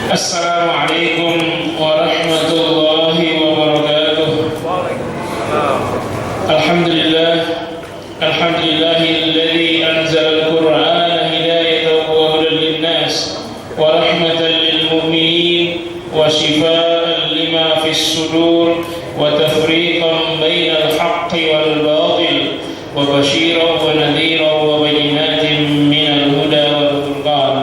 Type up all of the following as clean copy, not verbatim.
Assalamualaikum warahmatullahi wabarakatuh. Alhamdulillah, alhamdulillahilladzi anzala al-Qur'ana hidayatan wa hudan lin-nas wa rahmatan lil mu'minin wa shifaa'an lima fis sudur wa tafriqan bainal haqqi wal batil wa basyiran wa nadhiran wa bayyinatin minal huda wal furqan.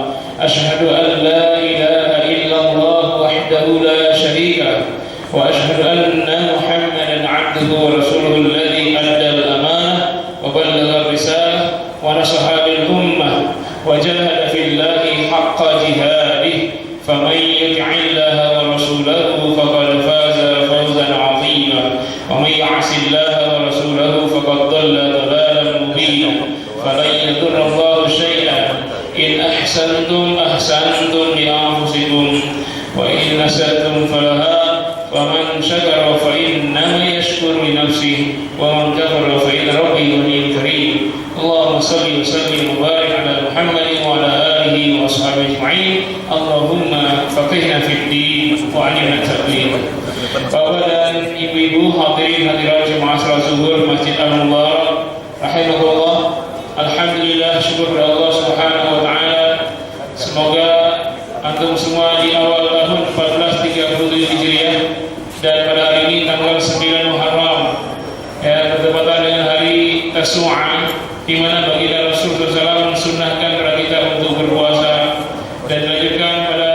Asyhadu an la ilaha illallah wahdahu la syarika lahu wa asyhadu anna Muhammadan 'abduhu wa rasuluhu alladzi adda al-amanah wa ballagha ar-risalah wa nasaha bil ummah wa jahada fillahi haqqa jihadihi faman yuti'illaha wa rasulahu faqad faza fawzan 'azima wa man ya'sillaha wa rasulahu faqad dhalla dhalalan mubina falan yadurra Allahu shay'an in ahsantum ahsantum li anfusikum wa in asatum falaha faman syakara fa innama yashkuru li nafsihi wa man kafara fa inna rabbi ghaniyyun karim. Allahumma shalli wa sallim wa barik ala Muhammadin wa ala alihi wa ashabihi ajma'in. Allahumma faqihna fid din wa 'allimna at-ta'wil. Bapak dan ibu-ibu hadirin hadirat jemaah salat zuhur Masjid Al-Mubarak rahimahullah. Alhamdulillah, syukur kepada Allah Subhanahu wa taala. Semoga antum semua di awal tahun 1437 Hijriah dan pada hari ini tanggal 9 Muharram ya, bertepatan dengan hari Tasu'a, di mana baginda Rasulullah SAW mensunnahkan kepada kita untuk berpuasa, dan dilanjutkan pada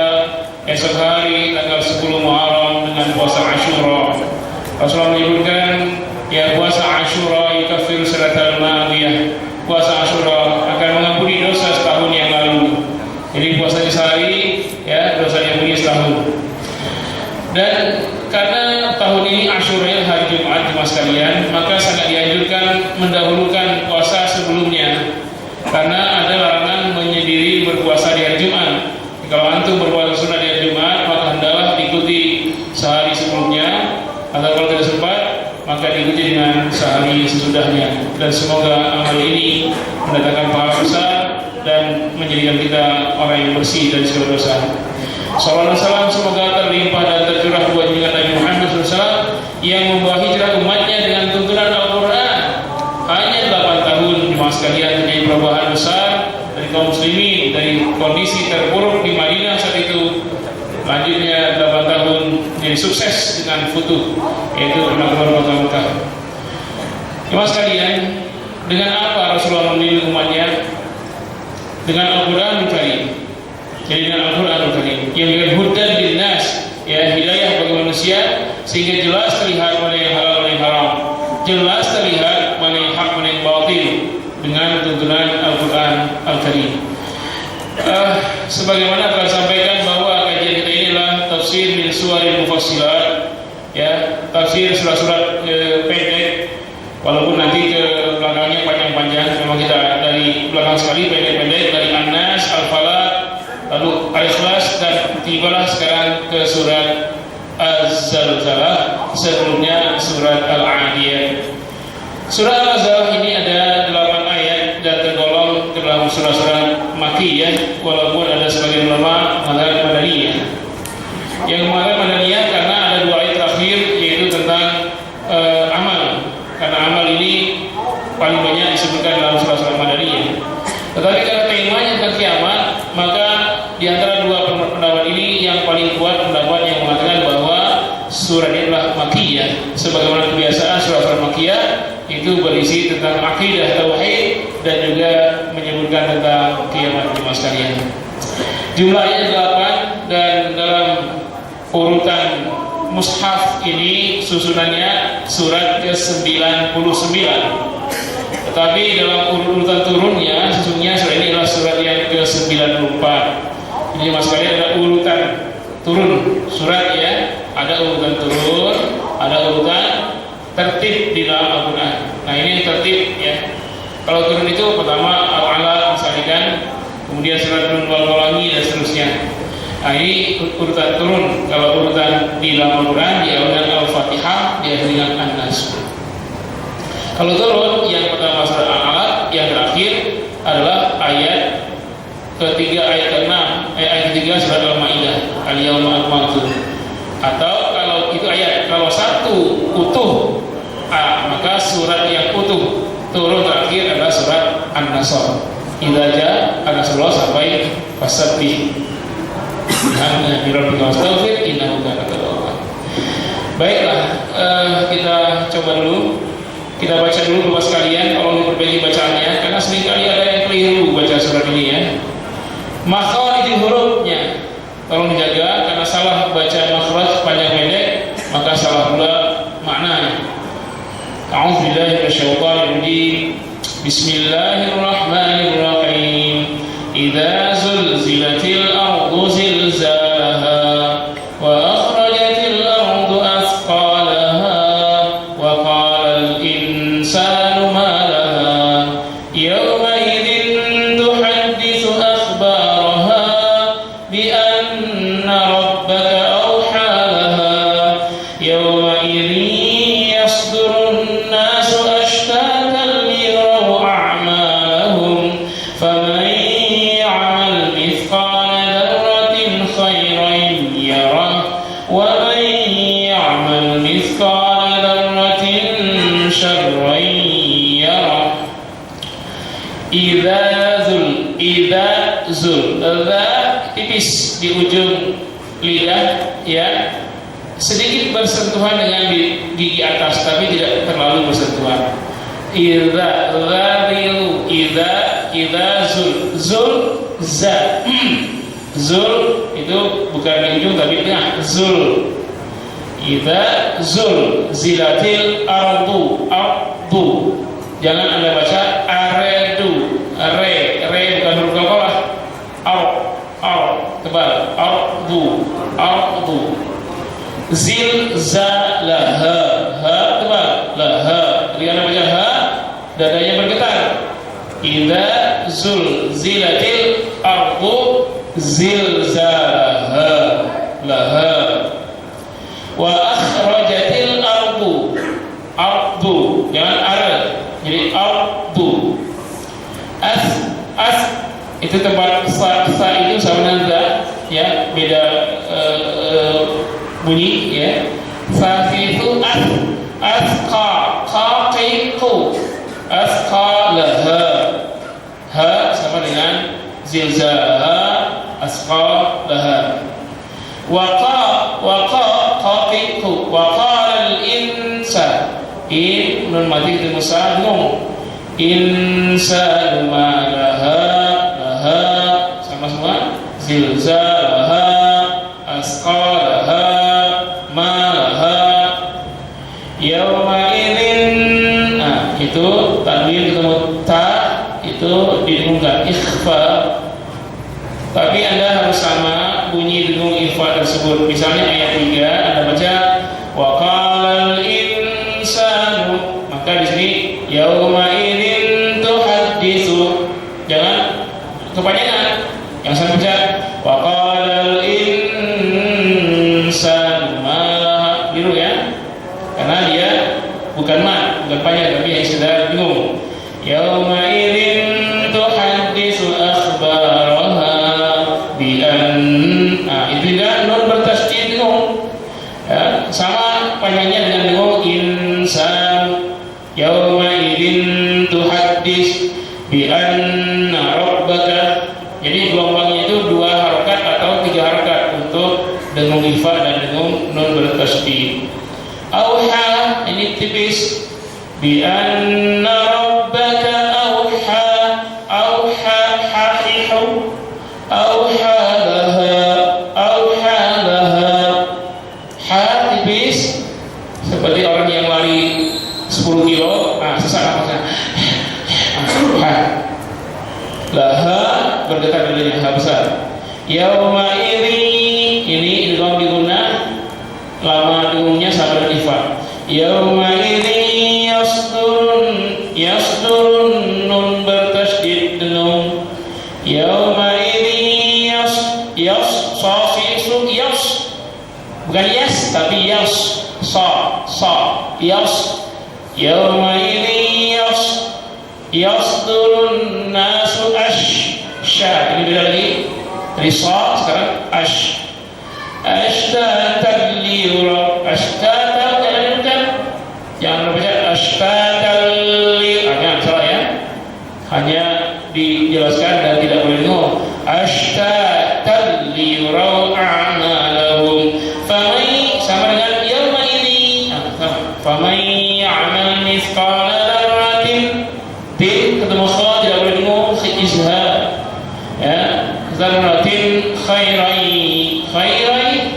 esok hari tanggal 10 Muharram dengan puasa Asyura. Rasulullah menyebutkan ya, puasa Asyura yukaffiru sanatal madiyah. Puasa Asyura akan mengampuni dosa setahun yang lalu. Jadi puasanya sehari ya, dosanya punya setahun. Dan karena tahun ini Asyura hari Jumat jemaah sekalian, maka sangat dianjurkan mendahulukan puasa sebelumnya, karena ada larangan menyendiri berpuasa di hari Jumat. Kalau antum berpuasa sunnah di hari Jumat, maka hendaklah diikuti sehari sebelumnya, atau kalau tidak sempat maka diikuti dengan sehari sesudahnya. Dan semoga amal ini mendatangkan pahala besar dan menjadikan kita orang yang bersih dari segala dosa. Sallallahu alaihi wasallam semoga terlimpah dan tercurah buat junjungan Nabi Muhammad SAW yang membawa hijrah umatnya dengan tuntunan Al-Quran. Hanya 8 tahun jemaah sekalian terjadi perubahan besar dari kaum muslimin, dari kondisi terburuk di Madinah saat itu. Lanjutnya 8 tahun menjadi sukses dengan futuh, yaitu penaklukan kota Mekah. Jemaah sekalian, dengan apa Rasulullah memilih umatnya? Dengan Al-Quran Karim. Jadi dengan Al-Quran Karim yang dengan hudan linnas, ya, hidayah bagi manusia, sehingga jelas terlihat mana yang halal mana yang haram, jelas terlihat mana yang hak mana yang batil dengan tuntunan Al-Quran Al-Karim. Sebagaimana telah disampaikan bahwa kajian kita ini adalah tafsir min suwaril mufassilat, ya, tafsir surat-surat pendek, walaupun nanti ke belakangnya panjang-panjang. Memang kita dari belakang sekali pendek-pendek, dari An-Nas, Al-Falaq, lalu Al-Ikhlas, dan tibalah sekarang ke surat Az-Zalzalah, sebelumnya surat Al-Adiyat. Surat Al-Zalzalah ini ada 8 ayat dan tergolong ke dalam surah-surah Makkiyah, walaupun ada sebagian ulama mengatakan Madaniyah. Yang mengatakan Madaniyah karena ada 2 ayat terakhir, yaitu tentang amal. Karena amal ini paling banyak disebutkan dalam surah-surah Madaniyah. Tetapi karena temanya tentang kiamat, maka di antara 2 pendapat ini yang paling kuat pendapat yang mengatakan bahwa surah ini adalah Makkiyah. Sebagaimana kebiasaan surah-surah Makkiyah itu berisi tentang akidah tauhid dan juga menyebutkan tentang kiamat jemaah sekalian. Jumlahnya 8, dan dalam urutan mushaf ini susunannya surat ke-99. Tetapi dalam urutan turunnya sesungguhnya surat ini adalah surat yang ke-94. Jadi jemaah sekalian ada urutan turun surat, ya, ada urutan turun, ada urutan tertib di dalam Al-Quran. Nah, ini tertib, ya. Kalau turun itu pertama Al-Alaq misalkan, kemudian surat Al-Walangi dan seterusnya. Nah, ini urutan turun. Kalau urutan di dalam Al-Quran diawali dengan Al-Fatihah, diakhiri dengan An-Nas. Kalau turun, yang pertama surat Al-Alaq, yang terakhir adalah ayat ketiga, ayat ke-6, ayat ketiga di surat Al-Maidah, al-yauma akmaltu. Atau kalau itu ayat, kalau satu utuh, maka surat yang utuh turun terakhir adalah surat An-Nasr. Idza jaa an-nasrullah sampai fasabbih bi rabbika wastaghfir innahu kana tawwaba. Baiklah, kita coba dulu. Kita baca dulu Bapak sekalian, kalau diperbaiki bacaannya, karena seringkali ada yang keliru baca surat ini ya. Makhraj hurufnya tolong dijaga, karena salah baca makhraj panjang pendek maka salah pula maknanya. A'udzubillahi minasyaitonir rajim. Bismillahirrahmanirrahim. Idza zulzilatil ardu zilzalaha wa akhrajatil ardu athqalaha wa qala al insanu ma laha yawma idzin tuhadditsu akhbaraha bi anna rabbaka awha laha yawma idzin yasdurun nasu ashtatan liyaraw a'malahum faman ya'mal mithqala dharratin khayran yarah wa man ya'mal mithqala dharratin syarran yarah. Idza zul tipis di ujung lidah ya, sedikit bersentuhan dengan gigi atas tapi tidak terlalu bersentuhan. Idza zul za zul itu bukan di ujung tapi di tengah zul. Idza zul zilatil ardu jangan Anda baca aredu, re bukan huruf qalqalah. Tebal, ardu. Zilzalaha, ha tebal, laha. Ketika Anda baca ha, dadanya bergetar. Idza zulzilatil ardu zilzalaha, laha. Wa akhrajatil ardu, jangan ara. Jadi ardu. As itu tempat sa itu sama dengan ya, beda bunyi ya. Fa itu asqa asqalaha, ha sama dengan zilzalaha asqalaha. Wa qala al-insan, in nun mati itu musa nun, insanu ma laha sama semua, zilzalaha asqalaha ma laha yauma idzin. Itu tanwin ketemu ta itu didengungkan ikhfa, tapi Anda harus sama bunyi dengung ikhfa tersebut. Misalnya ayat 3 Anda baca wa qalal insanu, maka di sini yauma idzin tuhadditsu, jangan kepanjangan. Yang saya baca wa qalal insanu ma laha, biru ya, karena dia bukan panjang tapi yang sekedar bingung. Yauma idzin tuhadditsu akhbaraha bi itu juga nun bertasydid bingung ya, sama panjangnya dengan bingung insan. Yauma idzin tuhaddits bi anna rabbaka, jadi gelombangnya itu 2 harokat atau 3 harokat untuk dengung ifa dan dengung nun bertasydid. Auha ini tipis, bi anna rabbaka auha hahihu auha laha, ha tipis seperti orang yang lari 10 kilo, sesak nafasnya. Laha bergetar dadanya, ha besar. Yauma ini idgham bi gunnah, lama dengungnya sama dengan ifa. Yauma idzin yasdurun nun bertasydid dengung. Yauma idzin bukan yas tapi yas, yas. Yauma idzin yasdurun nasu asha, ini beda lagi. Risa sekarang ashtatan liyura, ashtatan jangan baca ashtatan liyura, jangan salah ya. Hanya dijelaskan dan tidak boleh ngomong ashtatan liyura a'malahum. Faman sama dengan yauma ini. Faman ya'mal mithqala dzarratin, tin ketemu kha tidak boleh ngomong izhar ya, dzarratin khairai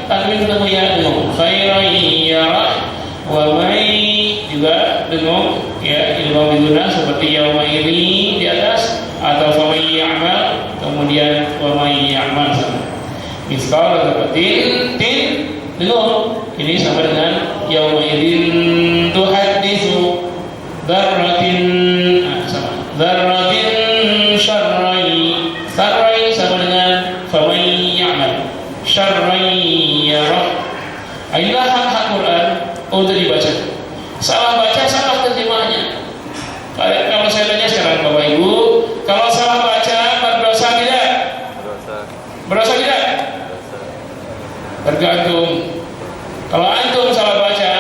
tanwin ketemu ya dengung khairai yarah, wa mai juga dengung ya ilmu biduna seperti yauma ini di atas, atau fa may ya'mal kemudian wa may ya'mal misal seperti tin dengung ini sama dengan yauma idin tuhadditsu dzarratin sama dzarratin syarrai sama dengan fa may ya'mal syarrai yarah. Inilah hak Quran untuk dibaca. Salah baca salah terjemahnya. Kalau saya tanya sekarang Bapak Ibu, kalau salah baca berdosa tidak? Berdosa tidak? Tergantung. Kalau antum salah baca,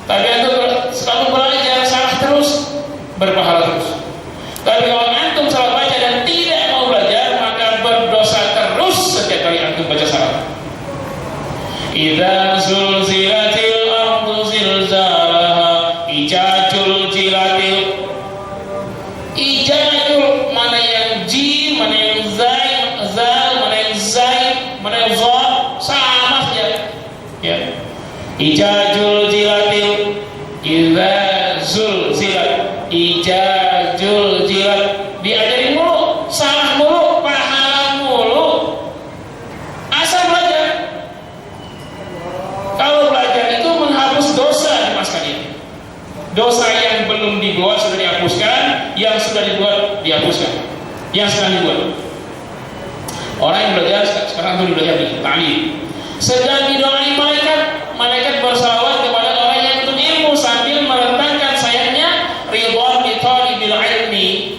tapi antum selalu belajar salah terus, berpahala terus. Tapi kalau antum salah baca dan tidak mau belajar, maka berdosa terus setiap kali antum baca salah. Idza zulzilatil ardu zilzalaha, ijajul jilatil. Ijajul mana yang jim, mana yang zal, mana yang zai, mana yang za, sama saja. Ya. Ijajul jilatil, idza zulzilat, ijajul jilat. Diajarin mulu, salah mulu, pahala mulu. Asal belajar. Kalau belajar itu menghapus dosa di mas kalian. Dosa yang belum dibuat sudah dihapuskan, yang sudah dibuat dihapuskan, yang sedang dibuat. Orang yang belajar sekarang itu belajar di ta'lim, sedang didoain malaikat bersalawat kepada orang yang menuntut ilmu sambil merentangkan sayapnya, ridwan li talibil ilmi,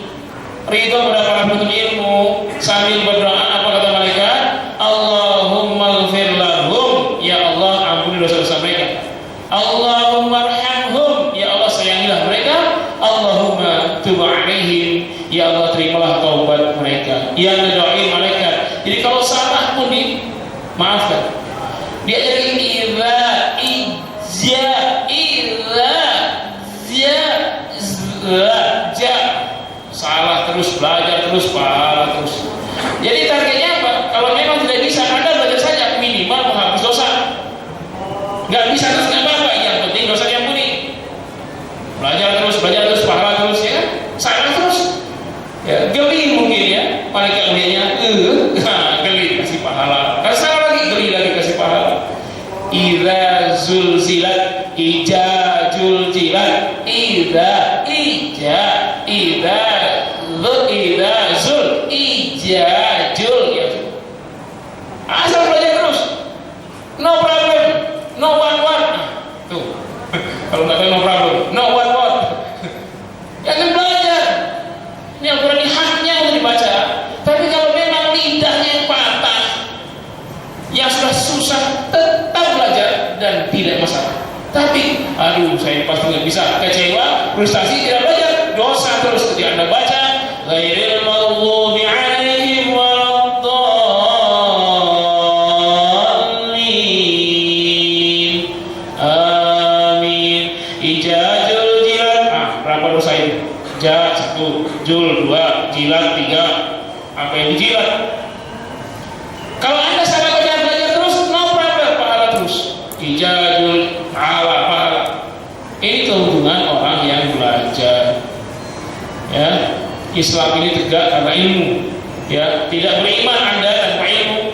ridho pada para penuntut ilmu, sambil berdoa apa kata malaikat? Allahumma ighfir lahum, ya Allah ampuni dosa-dosa mereka. Allahumma arhamhum, ya Allah sayangilah mereka. Allahumma tub alaihim, ya Allah terimalah taubat mereka. Yang mendoain malaikat. Jadi kalau salah pun dimaafkan. Diajarin salah terus, belajar terus, pahala terus. Jadi targetnya apa? Kalau memang tidak bisa, Anda belajar saja minimal menghapus dosa. Nggak bisa terus nggak apa-apa, yang penting dosa diampuni. Belajar terus, pahala terus ya. Salah terus. Ya, geli mungkin ya. Malaikat melihatnya, geli kasih pahala. Kalau salah lagi, geli lagi kasih pahala. Idza zulzilat, ijajul jilat, idza zul ijajul ya. Asal belajar terus, no problem, no what. Tuh, kalau nggak tahu no problem, no what. Jangan belajar. Ini Al-Quran ini haknya untuk dibaca. Tapi kalau memang lidahnya yang patah, yang sudah susah, tetap belajar dan tidak masalah. Tapi, saya pasti nggak bisa, kecewa, frustasi, tidak belajar, dosa terus ketika Anda baca. Ghairil maghdubi 'alaihim waladdallin. Amin. Ijajul jilat. Berapa dosa ini? Ja 1, jul 2, jilat 3. Apa yang dijilat? Kalau Anda salah belajar terus, no problem, pahala terus. Ijajul pahala. Ini keuntungan orang yang belajar. Ya. Islam ini tegak karena ilmu. Ya, tidak beriman Anda tanpa ilmu.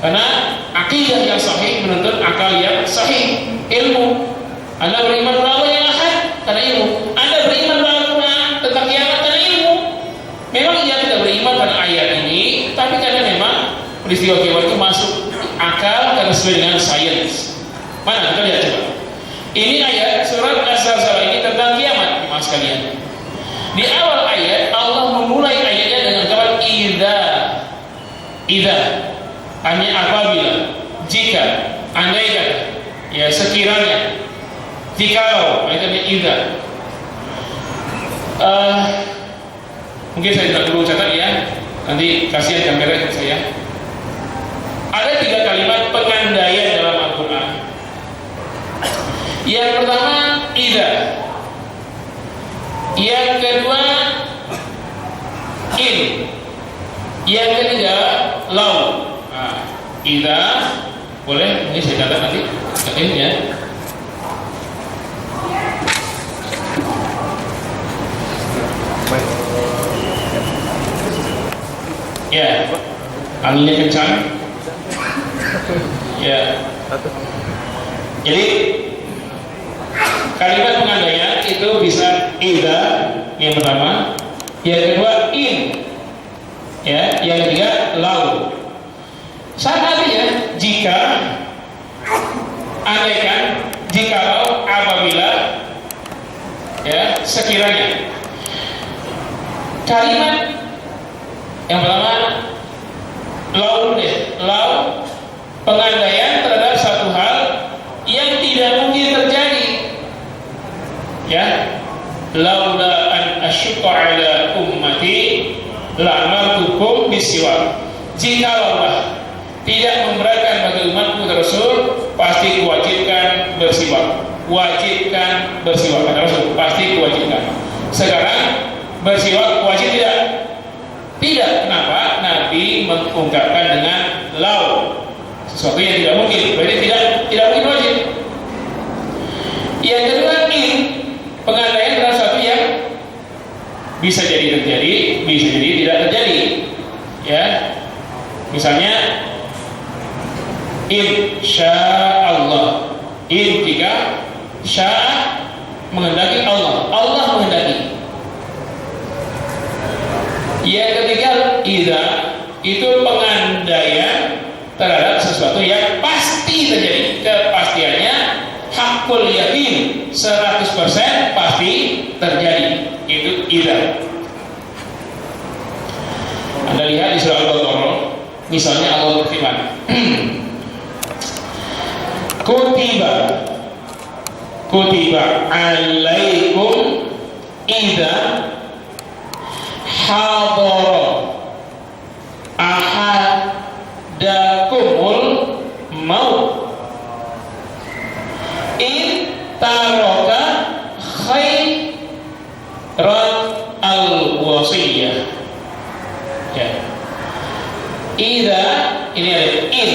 Karena akidah yang sahih menuntut akal yang sahih, ilmu. Anda beriman pada Allah yang ahad karena ilmu. Anda beriman pada Al-Quran tentang kiamat karena ilmu. Memang ia tidak beriman pada ayat ini, tapi karena memang peristiwa kiamat itu masuk akal karena sesuai dengan sains. Mana kita lihat coba. Ini ayat surat Az-Zalzalah ini tentang kiamat, mas kalian. Di awal ayat Allah memulai ayatnya dengan kalimat idza. Idza hanya apabila, jika, andai kata, ya sekiranya, jikalau, itu artinya idza. Mungkin saya tidak perlu catat ya, nanti kasihan kamera saya. Ada 3 kalimat pengandaian dalam Al-Quran. Yang pertama idza, yang kedua in, yang ketiga lau. Idza boleh, ini saya catat nanti in ya. Ya, anginnya kencang. Ya. Jadi kalimat pengandaian itu bisa idza yang pertama, yang kedua in, ya, yang ketiga lau. Sama artinya jika, andaikan, jikalau, apabila, ya, sekiranya. Kalimat yang pertama lau deh, lau pengandaian terhadap satu hal yang tidak mungkin terjadi. Ya, laula an asyqa ala ummati la'amartukum bisiwak. Jikalau tidak memberatkan bagi umatku Rasul, pasti kuwajibkan bersiwak. Wajibkan bersiwak, kata Rasul, pasti kuwajibkan. Sekarang bersiwak wajib tidak? Tidak. Kenapa? Nabi mengungkapkan dengan lau, sesuatu yang tidak mungkin, berarti tidak mungkin wajib. Yang kedua in, pengandaian adalah sesuatu yang bisa jadi terjadi, bisa jadi tidak terjadi. Ya, misalnya insyaallah, in jika, syaa menghendaki Allah, Allah menghendaki. Yang ketiga idza, itu pengandaian terhadap sesuatu yang pasti terjadi. Kepastiannya hakul yakin, 100% pasti terjadi. Itu idza. Anda lihat di surah Al-Baqarah, misalnya Allah berfirman, kutiba alaikum idza hadara ahadakumul maut in taraka khairan al-wasiyah. Ya. Idza, ini ada in,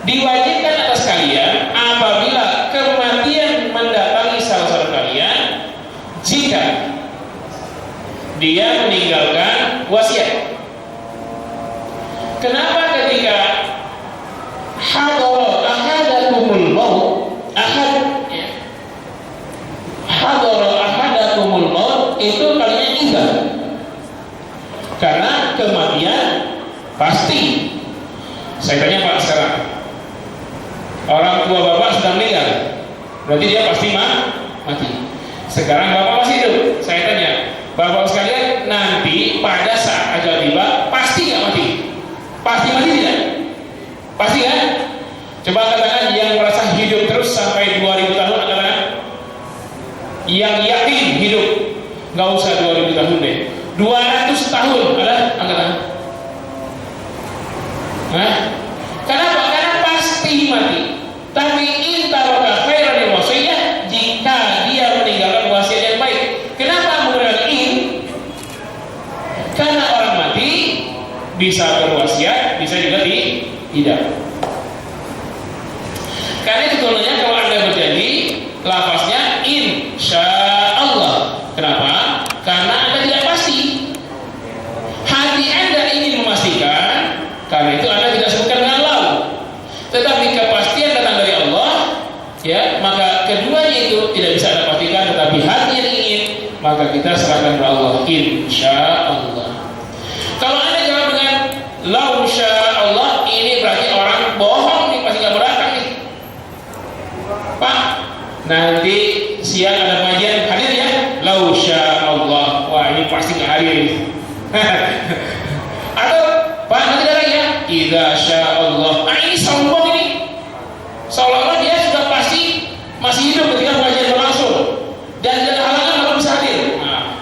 diwajibkan atas kalian apabila kematian mendatangi salah satu kalian, jika dia meninggalkan wasiat. Kenapa ketika hadara ahadakumul maut, hadara ahadakumul maut itu kalinya idza? Karena kematian pasti. Saya tanya Pak sekarang, orang tua Bapak sudah meninggal, berarti dia pasti mati. Sekarang Bapak masih hidup. Saya tanya, Bapak sekalian, nanti pada saat ajal tiba pasti nggak mati? Pasti mati tidak? Pasti kan? Coba katakan yang merasa hidup terus sampai 2000 tahun, katakan. Yang yakin hidup, nggak usah 2000 tahun deh, 200 tahun ada angkatan. Kenapa? Karena pasti mati. Tapi intaraka khairan wasiyah, jika dia meninggalkan wasiat yang baik. Kenapa menggunakan in? Karena orang mati bisa berwasiat, bisa juga tidak. Karena itu turunnya kalau Anda berjanji, lafaznya insyaallah. Kenapa? Karena Anda tidak pasti. Hati Anda ingin memastikan, karena itu Anda tidak sebutkan dengan lau. Tetapi kepastian datang dari Allah, ya, maka keduanya itu tidak bisa Anda pastikan, tetapi hati yang ingin, maka kita serahkan kepada Allah, insyaallah. Kalau Anda jawab dengan lau syaallah, ini berarti orang bohong nih, pasti nggak berakal nih. Pak, nanti siang ada pengajian, hadir ya? Lau syaallah. Wah, ini pasti nggak hadir. Atau Pak, nanti ada lagi ya? idza sya'allah. Nah, ini sombong ini. Seolah-olah dia sudah pasti masih hidup ketika pengajian berlangsung dan tidak ada halangan kalau bisa hadir. Nah,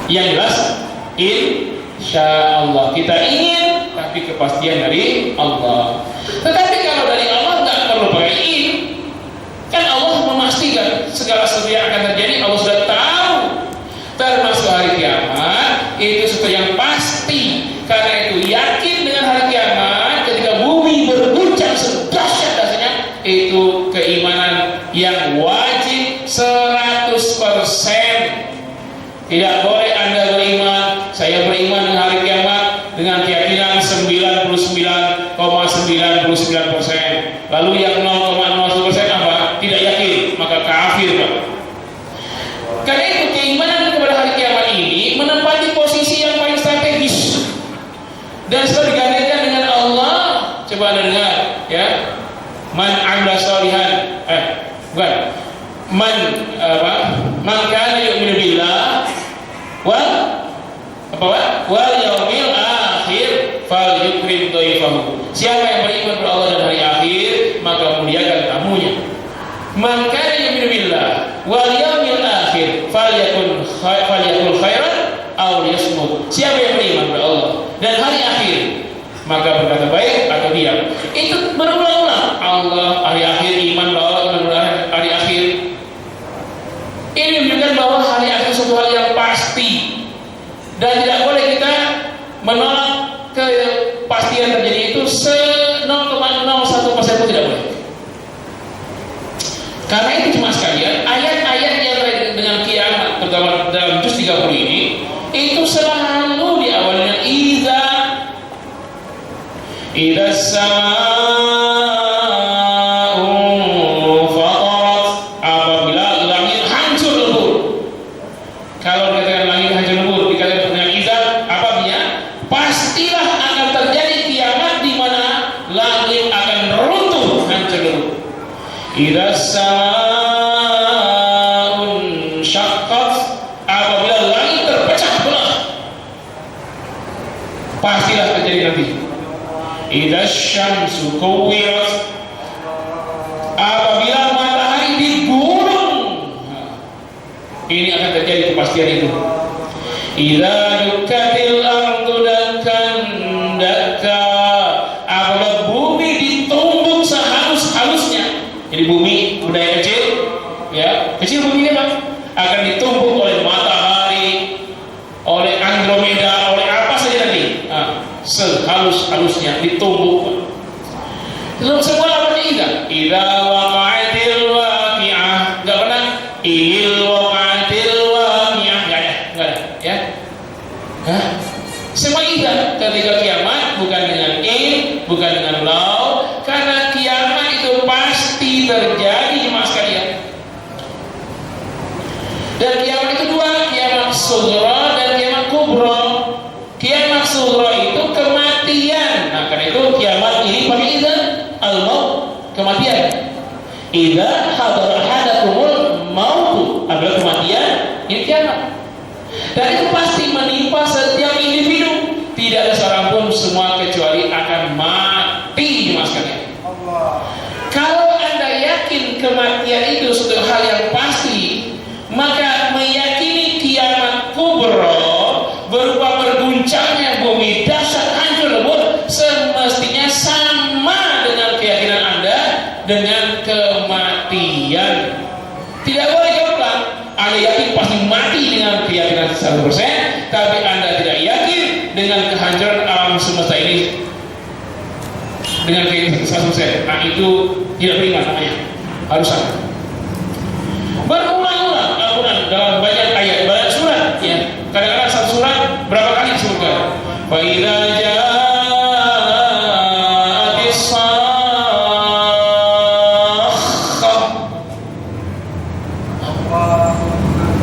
yang jelas insyaallah kita ingin, tapi kepastian dari Allah. Tetapi kalau dari Allah nggak perlu pakai in, kan Allah memastikan segala sesuatu yang akan terjadi. Allah sudah tahu, termasuk hari kiamat itu sesuatu yang pasti. Karena itu yakin dengan hari kiamat ketika bumi berguncang sedahsyat dasarnya, itu keimanan yang wajib 100%. Tidak boleh Anda beriman, saya beriman dengan hari kiamat dengan keyakinan 99,99%. Lalu yang 0,01% apa? Tidak yakin, maka kafir, Pak. Karena itu keimanan kepada hari kiamat ini menempati posisi yang paling strategis dan selalu digandengkan dengan Allah. Coba Anda dengar, ya. Man amila sholihan, man kana yu'minu billah wal yaumil akhir falyukrim dhaifahu. Siapa yang beriman kepada Allah dan hari akhir, maka muliakan tamunya. Man kana yu'minu billah wal yaumil akhir falyakul khairan aw liyasmut. Siapa yang beriman kepada Allah dan hari akhir, maka berkata baik atau diam. Itu berulang-ulang. Allah, hari akhir, iman bahwa iman hari akhir. Ini menunjukkan bahwa hari akhir suatu hal yang pasti dan tidak boleh kita menolak kepastian terjadi itu 0,01% pun tidak boleh. Karena itu cuma sekalian ayat-ayat yang terkait dengan kiamat, terutama dalam juz 30 ini, itu selalu diawali dengan idza samaa'u fatarat, apabila langit hancur lebur. Kalau dikatakan langit hancur lebur, dikatakan dengan idza, apabila pastilah akan terjadi kiamat di mana langit akan runtuh, hancur lebur. Idza samaa'un syaqqat, apabila langit terpecah belah, pastilah terjadi nanti. Idza syamsu kuwirat, apabila matahari digulung, ini akan terjadi kepastian itu. Idza dukkatil ardu dakkan dakka, apabila bumi ditumbuk sehalus-halusnya. Jadi bumi budaya kecil, ya kecil bumi ini Pak, akan ditumbuk oleh matahari, oleh Andromeda, oleh apa saja nanti. Sehalus-halusnya ditumbuk. Lalu semua apa ini? Idza waqa'atil waqi'ah, enggak pernah il waqa'atil waqi'ah, enggak ada, ya. Semua idza ketika kiamat bukan dengan in, bukan dengan law, karena kiamat itu pasti terjadi jemaah sekalian. Dan kiamat itu dua, kiamat sughra dan kiamat kubra. Kiamat sughra itu kematian. Nah, karena itu kiamat ini pakai idza al-maut, kematian. Idza hadara ahadakumul maut, adalah kematian, ini kiamat. Dan itu pasti menimpa setiap individu. Tidak ada seorang pun, semua kecuali akan mati, Mas kalian. Kalau Anda yakin kematian itu suatu hal yang pasti, maka meyakini kiamat kubra berupa berguncangnya bumi, dahsyat, hancur lebur, semestinya sama dengan keyakinan Anda dengan kematian. Tidak boleh jawab, Anda yakin pasti mati dengan keyakinan 100%, tapi Anda tidak yakin dengan kehancuran alam semesta ini dengan keyakinan 100%. Nah, itu tidak beriman namanya. Harus sama. Berulang-ulang Al-Quran dalam banyak ayat, banyak surat, ya. Kadang-kadang satu surat berapa kali disebutkan? Fa idza ja'atis sakhah,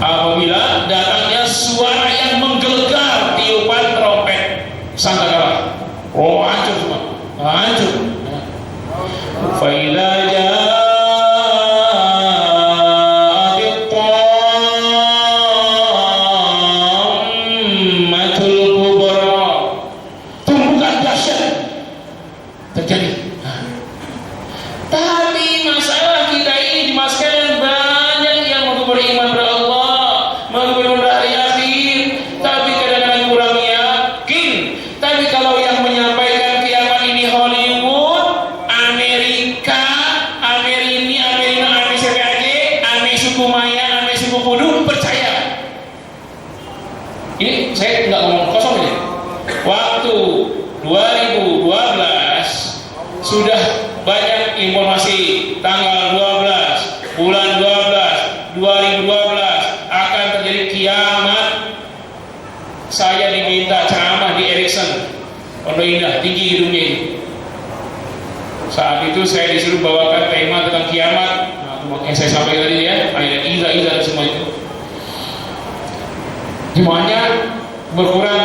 apabila datangnya suara yang menggelegar, tiupan trompet sangkakala, oh hancur semua, hancur. Fa idza ja'atis saya nggak ngomong kosong ini. Waktu 2012 sudah banyak informasi tanggal 12 bulan 12 2012 akan terjadi kiamat. Saya diminta ceramah di Erickson Pondok Indah, tinggi gedungnya ini. Saat itu saya disuruh bawakan tema tentang kiamat. Nah, yang saya sampaikan tadi ya, ayat iza semua itu. Jumlahnya berkurang,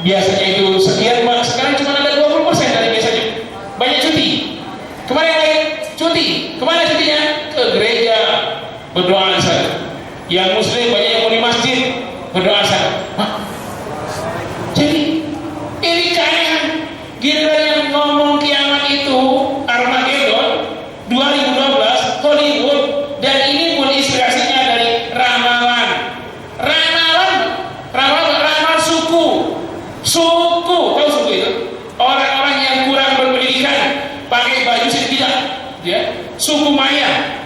biasanya itu sekian, sekarang cuma ada 20% dari biasanya. Banyak cuti. Kemarin yang lain cuti. Kemana cutinya? Ke gereja, berdoa di sana. Yang muslim banyak yang mau di masjid, berdoa di sana. Hah? Jadi ini keanehan. Giliran yang ngomong kiamat itu Armageddon 2012 Hollywood, dan ini pun inspirasinya dari ramalan suku. Tahu suku itu? Orang-orang yang kurang berpendidikan, pakai baju tidak, ya. Suku Maya,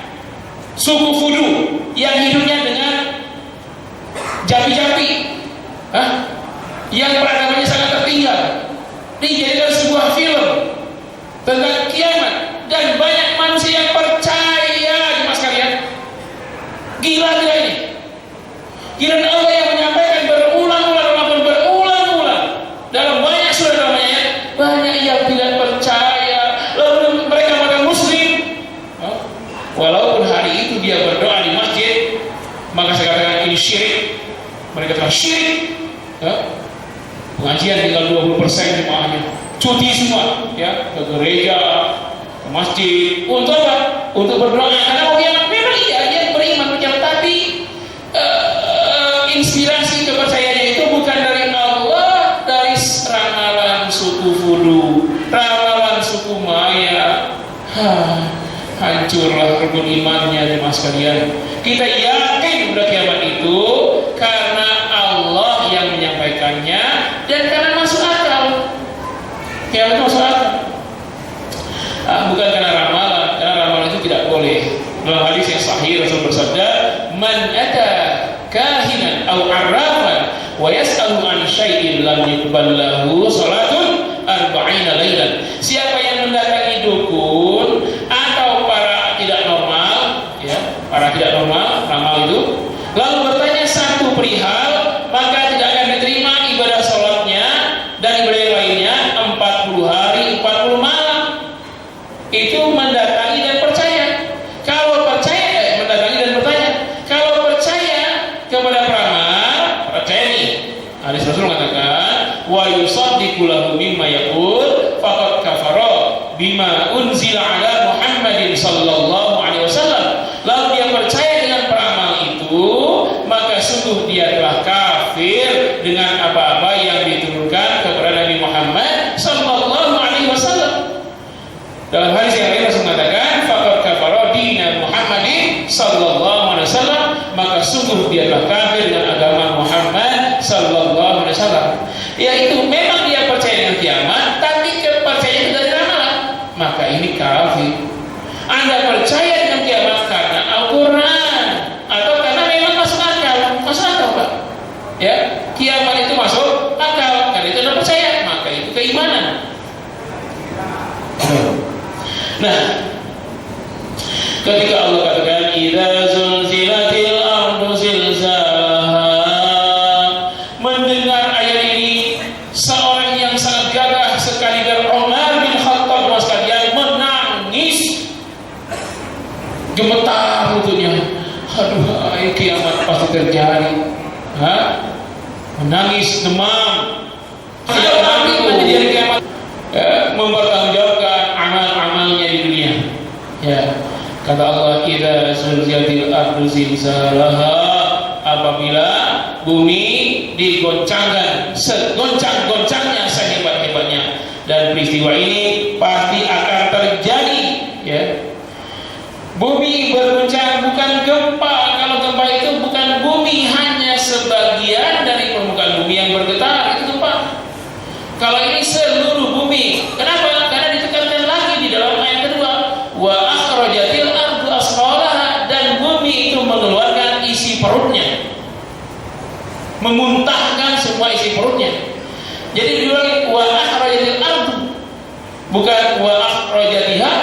suku Fudu yang hidupnya dengan japi-japi, yang peradabannya sangat tertinggal. Dijadikan sebuah film tentang kiamat, dan banyak manusia yang percaya, jemaah sekalian. Gila ini. Gila Allah yang menyampaikan berulang-ulang dalam banyak surah dalam ayat. Banyak yang tidak percaya, lalu mereka pada muslim. Walaupun hari itu dia berdoa di masjid, maka saya katakan ini syirik. Mereka telah syirik. Pengajian tinggal 20% jemaahnya, cuti semua, ya, ke gereja, ke masjid. Untuk apa? Untuk berdoa. Karena mau kiamat, memang iya dia beriman ucap, tapi inspirasi kepercayaannya itu bukan dari Allah, dari ramalan suku Fudu, ramalan suku Maya. Hancurlah rukun imannya jemaah sekalian. Kita yakin pada kiamat itu karena Allah yang menyampaikannya dan karena masuk akal. Kiamat itu masuk akal. Bukan karena ramalan itu tidak boleh. Dalam hadis yang sahih Rasul bersabda, "Man ata kahinan aw arrafan wa yas'alu an syai'in lam yuqbal lahu salatun 40 lailan." Siapa yang mendatangi dukun atau para tidak normal, ya, para tidak normal, ramal itu, lalu bertanya satu perihal, maka tidak akan diterima ibadah sholatnya dan ibadah yang lainnya 40 hari 40 malam. Itu mendatangi dan percaya. Kalau percaya, mendatangi dan bertanya. Kalau percaya kepada peramal, percaya nih. Hadis Rasul mengatakan, wa yusaddiqu lahu mimma yaqul faqad kafara bima unzila ala Muhammadin sallallahu alaihi wasallam. Lalu dia percaya dengan peramal itu, maka sungguh dia telah kafir dengan apa-apa yang diturunkan kepada Nabi Muhammad sallallahu alaihi wasallam. Dalam hadis yang lain Rasul mengatakan, faqad kafara dina Muhammadin sallallahu alaihi wasallam, maka sungguh dia telah kafir dengan agama Muhammad sallallahu alaihi wasallam. Yaitu memang dia percaya dengan kiamat, tapi kepercayaan itu dari ramalan, maka ini kafir. Anda percaya dengan kiamat karena Al-Quran atau karena memang masuk akal, Pak? Ya, kiamat itu masuk akal, karena itu Anda percaya, maka itu keimanan. Nah, ketika Allah katakan idza zulzilatil ardu zilzalaha, mendengar ayat ini seorang yang sangat gagah sekali dari Umar bin Khattab sekalian menangis, gemetar lututnya. Aduh, kiamat pasti terjadi. Menangis, demam. Kiamat itu menjadi kiamat. Mempertanggungjawabkan amal-amalnya di dunia. Ya, kata Allah, idza zulzilatil ardu zilzalaha, apabila bumi digoncangkan segoncang-goncangnya, sehebat-hebatnya, dan peristiwa ini pasti akan terjadi. Ya, bumi berguncang, bukan gempa. Kalau gempa itu bukan bumi hanya sebagian dari permukaan bumi yang bergetar, itu gempa. Kalau ini seluruh bumi. Kenapa? Karena ditekankan lagi di dalam ayat kedua, wa akhrajatil ardu asqalaha, dan bumi itu mengeluarkan isi perutnya. memuntahkan semua isi perutnya. Jadi diulangi wa akhrajatil ardu, bukan wa akhrajatiha,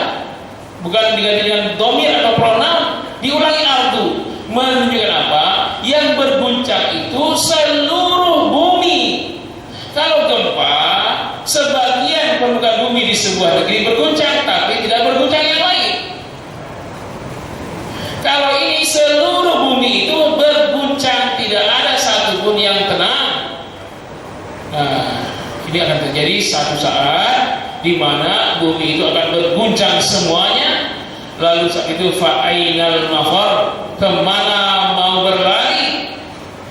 bukan diganti dengan dhamir atau pronoun, diulangi ardu, menunjukkan apa? Yang berguncang itu seluruh bumi. Kalau gempa, sebagian permukaan bumi di sebuah negeri berguncang, tapi tidak berguncang yang lain. Kalau ini seluruh bumi itu berguncang, tidak ada satupun yang tenang. Nah, ini akan terjadi satu saat di mana bumi itu akan berguncang semuanya. Lalu saat itu fa'ainal mafar, kemana mau berlari?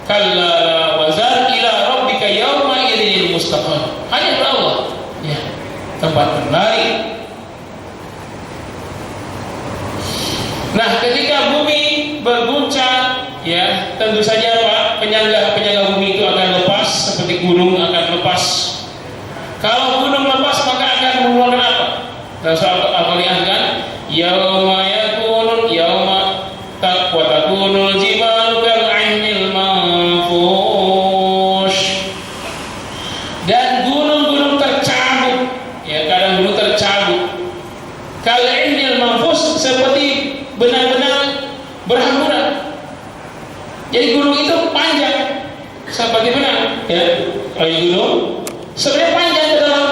Kalla la wazar ila rabbika yawma idzil mustaqar. Hanya Allah, ya, tempat berlari. Nah, ketika bumi berguncang, ya, tentu saja Pak, penyangga bumi itu akan lepas, seperti gunung akan lepas. Kalau gunung lepas maka akan mengeluarkan apa? Rasul Al-Qur'an kan, yauma takunul jibalu kal'ainil manfush. Dan gunung-gunung tercabut, ya, kadang gunung tercabut. Kal'ainil manfush, seperti benang-benang berhamburan. Jadi gunung itu panjang seperti benang, ya. Kalau gunung sebenarnya panjang ke dalam.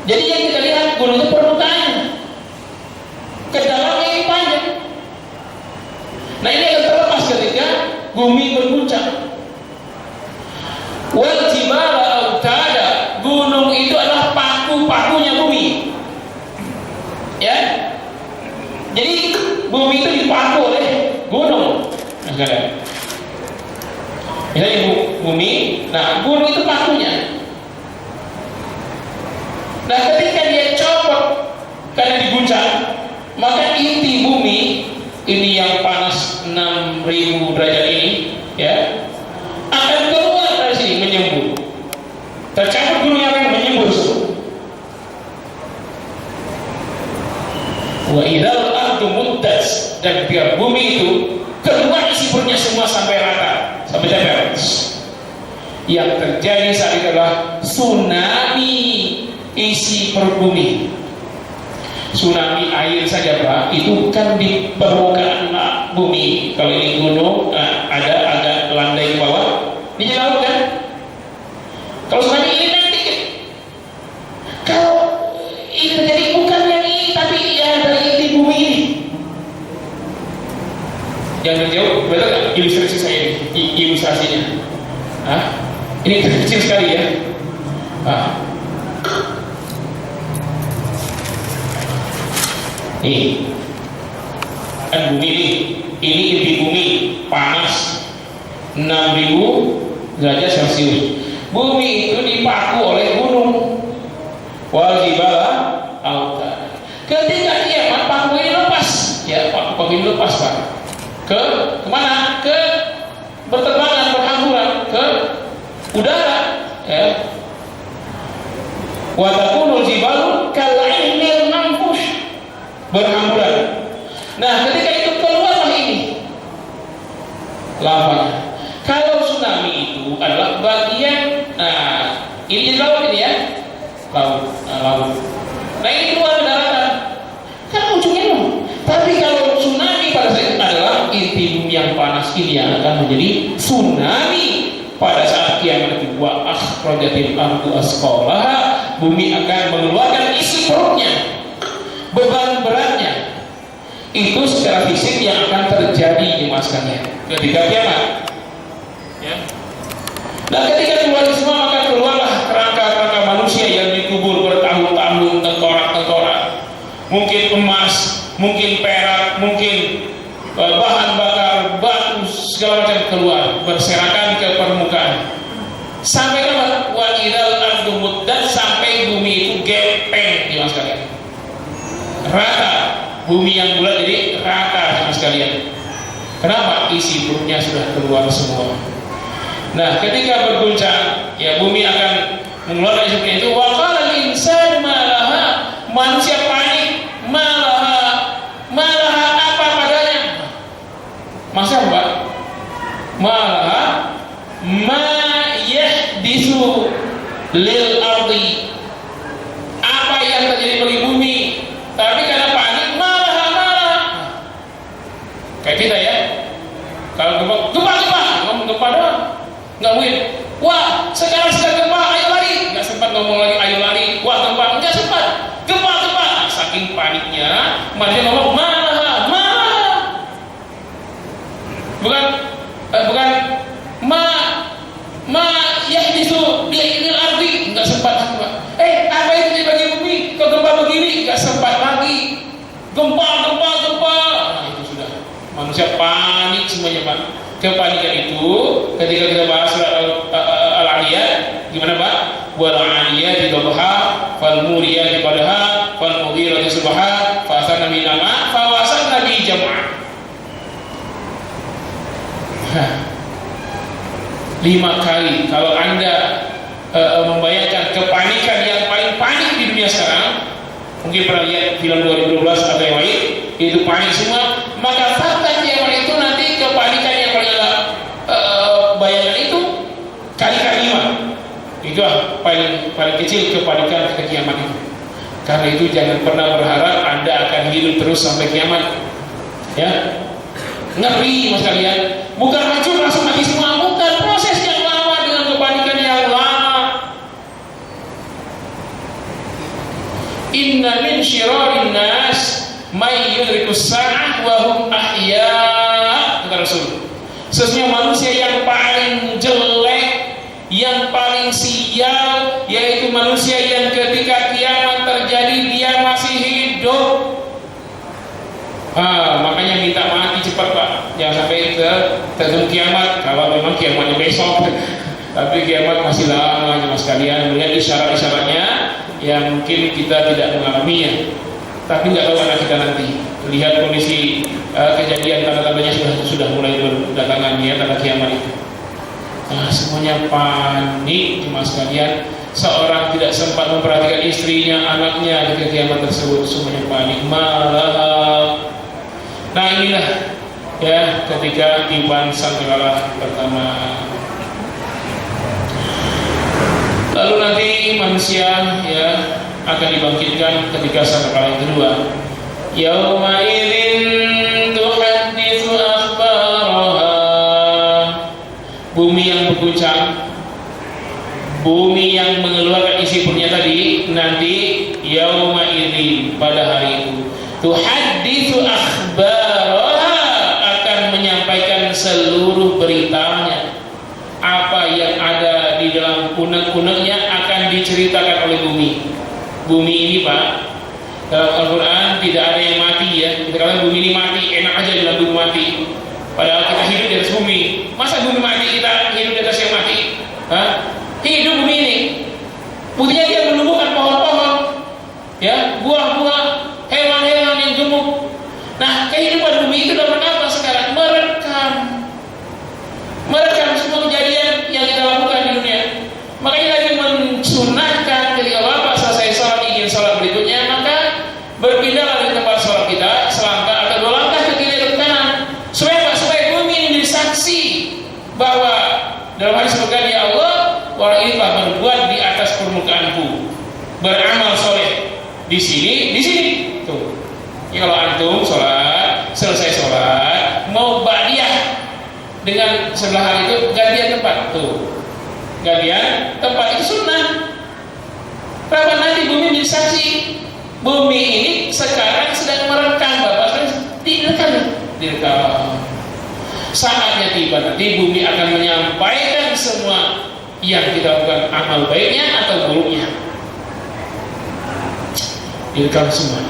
Jadi yang kita lihat gunung itu permukaannya, ke dalamnya ini panjang. Nah, ini akan terlepas ketika bumi berguncang. Wal jibala autada, gunung itu adalah paku-pakunya bumi, ya. Jadi bumi itu dipaku oleh gunung. Nah, misalnya bumi, nah gunung itu pakunya. Nah, ketika dia copot karena diguncang, maka inti bumi ini yang panas 6.000 derajat ini, ya, akan keluar dari sini menyembur. Tercabut gunung yang akan menyembur. Wa idzal ardu muddat, dan ketika bumi itu keluar isi perutnya semua sampai rata, sampai capek. Yang terjadi saat itu adalah tsunami isi perut bumi. Tsunami air saja Pak, itu kan di permukaan bumi. Kalau ini gunung, ada agak landai ke bawah, ini laut kan. Kalau tsunami ini nanti, kalau ini terjadi bukan yang ini, tapi ya dari inti bumi ini. Yang terjauh, betul nggak ilustrasi saya ini? Ilustrasinya, ini kecil sekali ya. Nih, kan bumi ini inti bumi panas 6.000 derajat Celcius. Bumi itu dipaku oleh gunung. Wal jibala autada. Ketika kiamat paku ini lepas, ya, paku ini lepas Pak. Kemana? Ke berterbangan, berhamburan ke udara, ya. Wa takunul jibalu kal'ainil manfush, berhamburan. Nah, ketika itu keluarlah ini lavanya. Kalau tsunami itu adalah bagian, ini laut ini ya, laut. Nah, ini keluar ke daratan, kan ujungnya loh. Tapi kalau tsunami pada saat itu adalah inti bumi yang panas ini yang akan menjadi tsunami pada saat kiamat itu. Wa akhrajatil ardu asqalaha, bumi akan mengeluarkan isi perutnya, beban beratnya. Itu secara fisik yang akan terjadi di masa ketika kiamat, ya. Nah, ketika keluar semua, maka keluarlah kerangka-kerangka manusia yang dikubur bertahun-tahun, tengkorak-tengkorak, mungkin emas, mungkin perak, mungkin bahan bakar, batu, segala macam keluar, berserakan ke permukaan. Sampai kapan? Wa idzal ardu muddat, sampai bumi itu gepeng di masa kalian. Rata, bumi yang bulat jadi rata sama sekalian. Kenapa? Isi perutnya sudah keluar semua. Nah, ketika berguncang, ya, bumi akan mengeluarkan isi perutnya itu. Wa qala al-insanu ma laha, manusia panik. Malaha apa padanya? Masa Mbak? Malaha ma yahditsu lil ardi, apa yang terjadi bagi bumi, tapi karena panik marah. Kayak kita ya, kalau gempa ngomong gempa doang, nggak mungkin. Wah, sekarang gempa, ayo lari. Nggak sempat ngomong lagi ayo lari. Wah, gempa, nggak sempat. Gempa. Saking paniknya, manusia ngomong marah. Bukan ma yahditsu lil ardi, nggak sempat. Apa itu terjadi bagi bumi? Kok gempa begini? Nggak sempat lagi. Gempa. Nah, itu sudah. Manusia panik semuanya, Pak. Kepanikan itu ketika kita bahas surat Al-Adiyat, gimana, Pak? Wal 'adiyati dhabha fal muriyati qadha fal mughirati subha fa asarna bi nama fa wasalna bi jam'a. 5 kali kalau Anda membayangkan kepanikan yang paling panik di dunia sekarang, mungkin pernah lihat film 2012 atau yang lain, itu panik semua, maka fakta kiamat itu nanti kepanikan yang paling bayangan itu kali 5. Itu paling kecil kepanikan kiamat itu. Karena itu jangan pernah berharap Anda akan hidup terus sampai kiamat, ya. Ngeri mas kalian, bukan hancur langsung mati semua, bukan, proses yang lama dengan kepanikan yang lama. Inna min syirarin nas may yudrikus sa'ah wa hum ahya, kata Rasul. Sesungguhnya manusia yang paling jelek, yang paling sial, yaitu manusia yang ketika kiamat terjadi dia masih hidup. Makanya minta mati cepat, Pak. Jangan sampai terjun kiamat. Kalau memang kiamatnya besok, tapi kiamat masih lama, mas kalian. Melihat isyarat-isyaratnya yang mungkin kita tidak mengalaminya, tapi nggak tahu anak kita nanti. Lihat kondisi kejadian, tanda-tandanya sudah mulai berdatangan ya, tanda kiamat itu. Semuanya panik, mas kalian. Seorang tidak sempat memperhatikan istrinya, anaknya ketika kiamat tersebut, semuanya panik, marah. Nah inilah ya ketika tiban sangkakala pertama. Lalu nanti manusia ya akan dibangkitkan ketika sangkakala yang kedua. Yauma idzin tuhadditsu akhbaraha. Bumi yang berguncang, bumi yang mengeluarkan isi perutnya tadi, nanti yauma idzin, pada hari itu, tuhadditsu akhbaraha, akan menyampaikan seluruh beritanya. Apa yang ada di dalam unek-uneknya akan diceritakan oleh bumi. Bumi ini, Pak, dalam Al-Quran tidak ada yang mati ya. Kita katakan bumi ini mati, enak aja bilang bumi mati. Padahal kita hidup di atas bumi. Masa bumi mati kita hidup di atas yang mati? Hidup bumi ini. Buktinya dia menumbuhkan pohon-pohon, ya, buah-buah, hewan-hewan yang gemuk. Nah, kehidupan bumi itu dalam apa sekarang? Merekam semua kejadian yang kita lakukan di dunia. Makanya lagi mensunahkan ketika Bapak selesai sholat, ingin sholat berikutnya, maka berpindahlah dari tempat sholat kita selangkah atau 2 langkah ke kiri atau ke kanan, supaya bumi ini menjadi saksi bahwa dalam hadis disebutkan, ya Allah, orang ini telah berbuat di atas permukaanku, beramal soleh di sini. Tuh. Ya, kalau antum sholat, selesai sholat, mau ba'diyah dengan sebelah hari itu gantian tempat, tuh. Gantian tempat itu sunnah. Kenapa? Nanti bumi menjadi saksi. Bumi ini sekarang sedang merekam, Bapak, direkam. Saatnya tiba, nanti bumi akan menyampaikan semua yang kita lakukan, amal baiknya atau buruknya, direkam semua,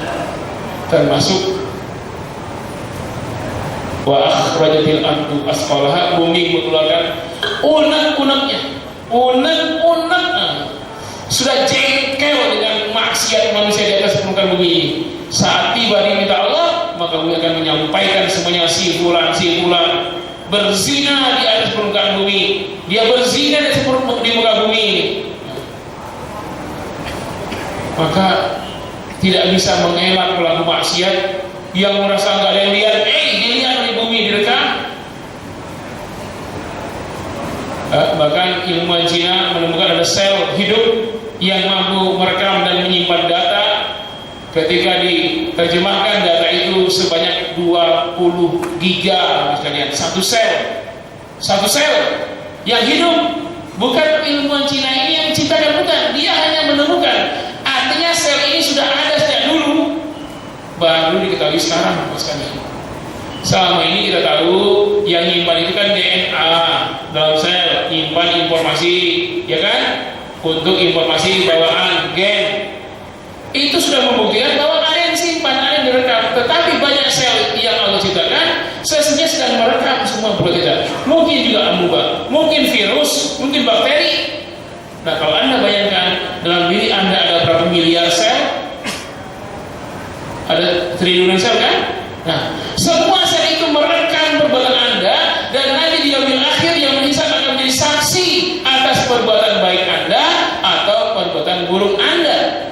termasuk wa akhrajatil ardu asqalaha, bumi mengeluarkan unek-uneknya, sudah jengkel dengan maksiat manusia di atas permukaan bumi ini. Saat tiba di minta Allah, maka bumi akan menyampaikan semuanya. Si fulan berzina di atas permukaan bumi, dia berzina di muka bumi ini. Maka tidak bisa mengelak pelaku maksiat yang merasa nggak ada yang lihat, dilihat oleh bumi, direkam. Bahkan ilmuwan Cina menemukan ada sel hidup yang mampu merekam dan menyimpan data. Ketika diterjemahkan, data itu sebanyak 20 giga sekalian. Satu sel yang hidup. Bukan ilmuwan Cina ini yang ciptakan, bukan. Dia hanya menemukan. Artinya sel ini sudah ada sejak dulu, baru diketahui sekarang, sekalian. Selama ini kita tahu yang nyimpan itu kan DNA dalam sel, nyimpan informasi, ya kan? Untuk informasi bawaan gen. Itu sudah membuktikan bahwa ada yang simpan, ada yang direkam. Tetapi banyak sel yang Allah ciptakan, sesungguhnya sedang merekam semua buat kita. Mungkin juga amuba, mungkin virus, mungkin bakteri. Nah, kalau Anda bayangkan dalam diri Anda ada berapa miliar sel? Ada triliunan sel kan? Nah, semua sel itu merekam perbuatan Anda, dan nanti di yaumil akhir yang menghisab akan menjadi saksi atas perbuatan baik Anda atau perbuatan buruk Anda.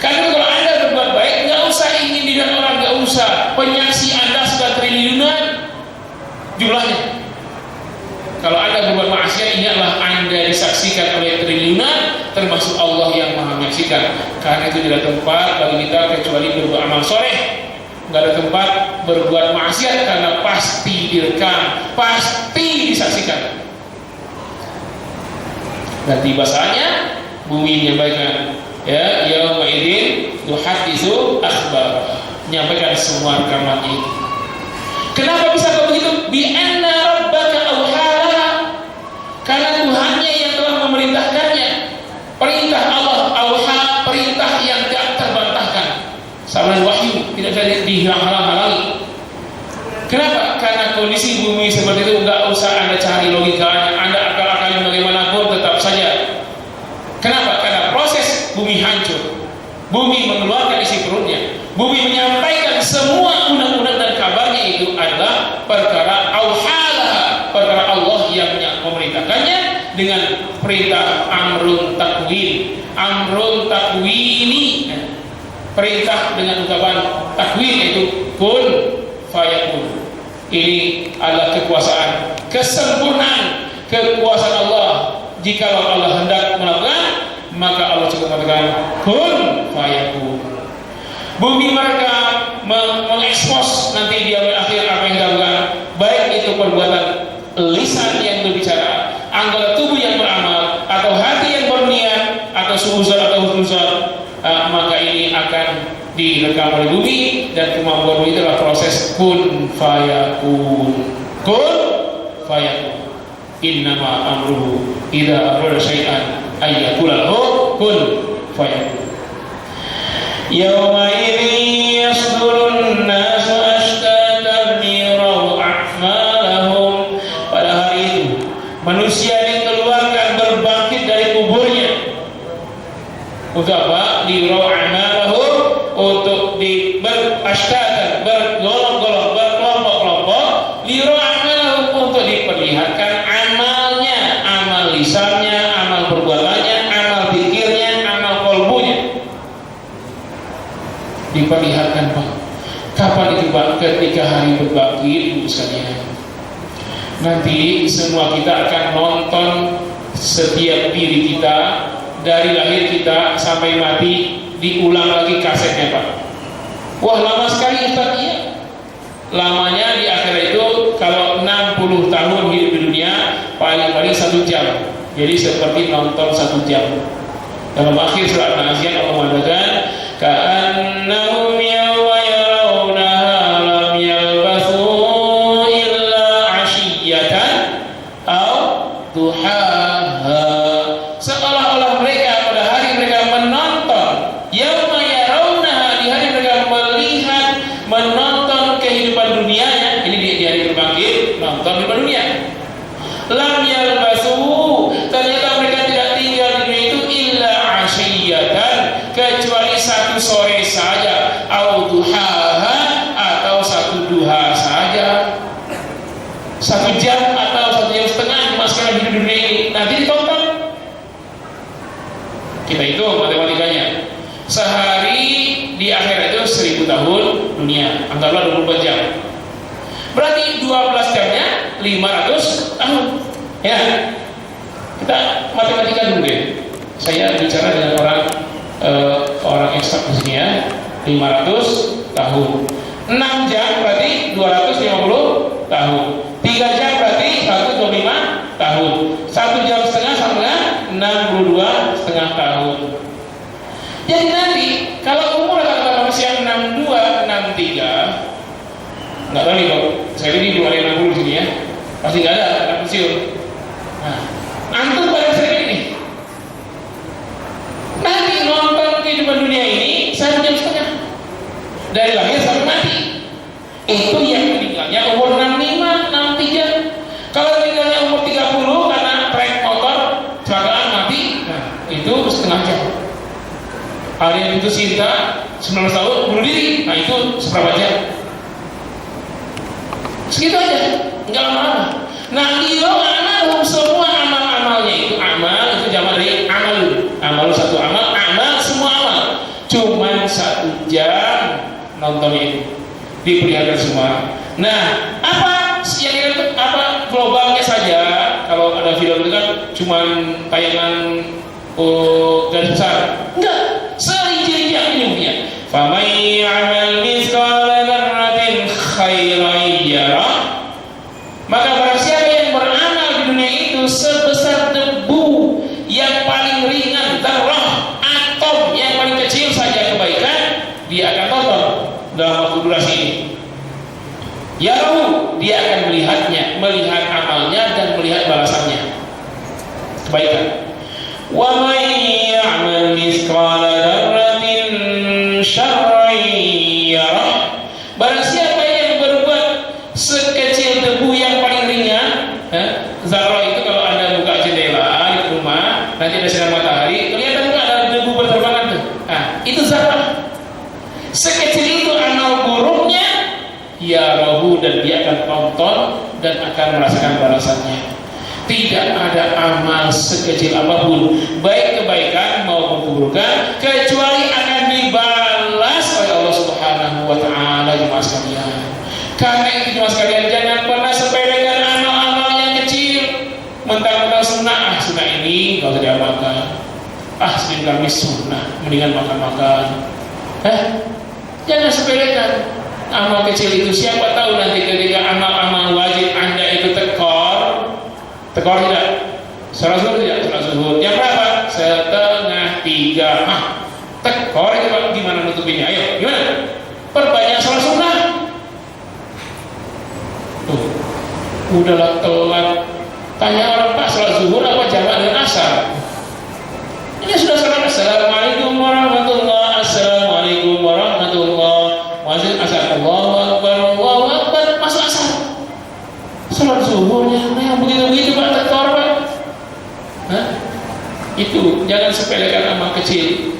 Karena kalau Anda berbuat baik, nggak usah ingin dilihat orang, nggak usah. Penyaksi Anda sudah triliunan jumlahnya. Kalau Anda berbuat maksiat, ingatlah Anda disaksikan oleh triliunan, termasuk Allah yang Maha menyaksikan. Karena itu tidak tempat bagi kita kecuali berbuat amal soleh. Nggak ada tempat berbuat maksiat karena pasti direkam, pasti disaksikan. Nanti bahasanya bumi menyampaikan, ya, yauma idzin yuhaditsu akhbar, menyampaikan semua rekaman itu. Kenapa bisa begitu? Bi anna rabbaka awhala, karena Tuhannya yang telah memerintahkannya. Perintah Allah awha, perintah yang tidak terbantahkan. Sama wahyu, tidak bisa dihalang-halangi. Kenapa? Karena kondisi bumi seperti itu nggak usah Anda cari logikanya, Anda akal-akalin bagaimanapun tetap saja. Kenapa? Karena proses bumi hancur, bumi mengeluarkan isi perutnya, bumi menyampaikan semua undang-undang dan kabarnya itu adalah perkara auhalah, perkara Allah yang memerintahkannya dengan perintah amrun takwini, perintah dengan ungkapan takwin, yaitu kun fayakun. Ini adalah kekuasaan, kesempurnaan kekuasaan Allah. Jika Allah hendak melakukan, maka Allah cukup mengatakan kun fayakun. Bumi mereka mengekspos nanti di akhir apa yang dilakukan, baik itu perbuatan lisan yang berbicara, anggota tubuh yang beramal, atau hati yang berniat, atau suuzon atau husnuzon, maka ini akan direkam oleh bumi, dan kemampuan bumi itu adalah proses kun fayakun. Kun fayakun. Innama amruhu idza arada syai'an ayyakula lahu kun fayakun. Yauma idzin yasdurun nasu ashtatan liyaraw a'malahum. Pada hari itu manusia dikeluarkan berbangkit dari kuburnya. Untuk apa? Liyaraw a'malahum, untuk berashtatan, bergolong-golong, berkelompok-kelompok. Liyaraw a'malahum, untuk diperlihatkan amalnya, amal lisannya, amal perbuatannya, amal pikirnya, amal kolbunya. Diperlihatkan, Pak. Kapan itu, Pak? Ketika hari berbangkit, Ibu sekalian. Nanti semua kita akan nonton setiap diri kita dari lahir kita sampai mati, diulang lagi kasetnya, Pak. Wah, lama sekali, Ustaz. Iya. Lamanya di akhirat itu kalau 60 tahun hidup di dunia, paling-paling 1 jam. Jadi seperti nonton 1 jam. Dalam akhir surat An-Nazi'at Allah mengatakan, ka'annahum yawma yarawnaha lam yalbathu illa 'ashiyatan aw duhaha. Seolah-olah mereka pada hari mereka menonton, yawma yarawnaha, di hari mereka melihat, menonton kehidupan dunianya. Ini di hari berbangkit, nonton kehidupan dunia. Lam yalbathu, ternyata mereka tidak tinggal di dunia itu illa 'ashiyatan, kecuali 1 sore saja, au duhaha, atau 1 duha saja, 1 jam atau 1 jam setengah cuma sekali hidup di dunia ini. Nanti ditonton. Kita hitung matematikanya. Sehari di akhirat itu 1000 tahun dunia, anggaplah 24 jam. Berarti 12 jamnya 500 tahun. Ya, kita matematika dulu deh. Saya bicara dengan orang eksak di sini ya. 500 tahun. 6 jam berarti 250 tahun. 3 jam berarti 125 tahun. 1 jam setengah sama 62 setengah tahun. Jadi nanti kalau umur rata-rata manusia 62, 63, nggak tahu nih kok. Saya ini 260 di sini ya. Pasti nggak ada anak pensiun. Nah, antum pada sering ini. Nanti nonton kehidupan dunia ini 1 jam setengah. Dari lahir sampai mati. Itu yang meninggalnya umur 65, 63. Kalau meninggalnya umur 30 karena trek motor, kecelakaan mati, nah itu setengah jam. Ada yang itu cinta 19 tahun bunuh diri, nah itu seberapa jam? Segitu aja, nggak lama-lama. Nah iyo amal, semua amal-amalnya itu amal, itu jamak dari amal satu amal semua amal. Cuman 1 jam nontonnya itu diperlihatkan semua. Nah apa yang apa globalnya saja? Kalau ada film itu kan cuman tayangan garis besar. Enggak, serinci-rinci ilmunya. Faman ya'mal mithqala dzarratin khairan yarah. Maka barang siapa yang beramal di dunia itu sebesar debu yang paling ringan, dzarrah, atom yang paling kecil saja kebaikan, dia akan tonton dalam waktu durasi ini. Yarahu, dia akan melihatnya, melihat amalnya dan melihat balasannya, kebaikan. Wa man ya'mal mithqala dzarratin syarran yarah. Barang siapa yang berbuat sekecil debu yang paling ringan, zarah itu kalau Anda buka jendela di rumah, nanti ada sinar matahari, kelihatan juga ada debu berterbangan tuh. Nah, itu zarah. Sekecil itu amal buruknya, ya rohu, dan dia akan tonton dan akan merasakan balasannya. Tidak ada amal sekecil apapun, baik kebaikan maupun keburukan, kecuali akan dibalas oleh Allah Subhanahu wa Ta'ala. Jemaah sekalian, karena itu jemaah sekalian, jangan pernah sepelekan amal-amal yang kecil. Mentang-mentang sunnah, sunnah ini kalau tidak makan, Senin Kamis sunnah, mendingan makan-makan. Jangan sepelekan amal kecil itu. Siapa tahu nanti ketika amal-amal wajib Anda itu tekor tidak? Salat zuhur tidak? Salat zuhur jam berapa? 2:30. Tekor itu Pak, gimana nutupinnya? Ayo, gimana? Perbanyak salat sunnah. Udahlah telat. Tanya orang, Pak, salat zuhur apa jamak dengan asar? Ini sudah salat. Assalamualaikum warahmatullahi, assalamualaikum warahmatullahi. Wajib asar, Allahu Akbar, masuk asar. Salat zuhurnya yang begitu-begitu Pak, tekor Pak. Itu jangan sepelekan amal kecil.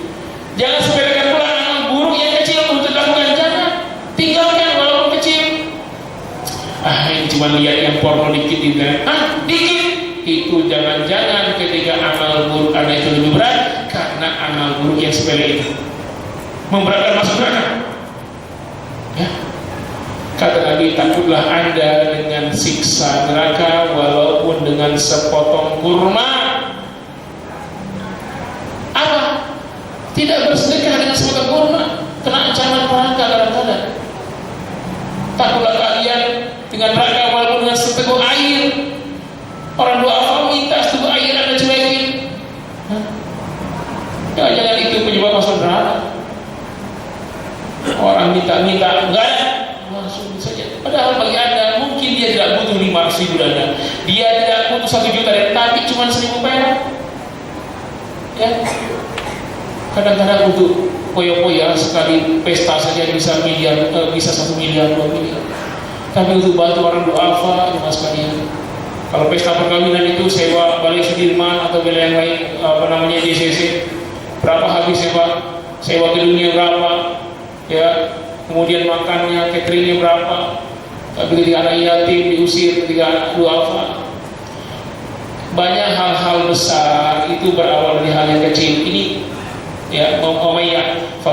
Jangan sepelekan pula amal buruk yang kecil untuk dilakukan. Jangan tinggalkan walaupun kecil. Ini cuma lihat yang porno dikit di internet. Dikit itu jangan-jangan ketika amal buruk Anda itu lebih berat karena amal buruk yang sepele itu memberatkan masuk neraka. Ya. Kata Nabi, takutlah Anda dengan siksa neraka walaupun dengan sepotong kurma. Apa? Tidak bersedekah dengan sepotong kurma, kena ancaman neraka kadang-kadang. Takutlah kalian dengan neraka walaupun dengan seteguk air. Orang doa minta seteguk air Anda cuekin. Jangan-jangan itu penyebab masuk neraka. Orang minta-minta enggak ada, langsung saja. Padahal bagi Anda mungkin dia tidak butuh 500.000 dana, dia tidak butuh 1 juta, tapi cuma 1.000 perak. Ya, kadang-kadang butuh poya-poya sekali pesta saja bisa miliar, bisa 1 miliar, 2 miliar. Tapi untuk bantu orang duafa, mas sekalian. Kalau pesta perkawinan itu sewa Balai Sudirman atau balai yang lain, JCC, berapa habis sewa gedungnya berapa? Ya, kemudian makannya, cateringnya berapa? Ketika anak yatim diusir, ketika anak duafa. Banyak hal-hal besar itu berawal dari hal yang kecil. Ini ya, faman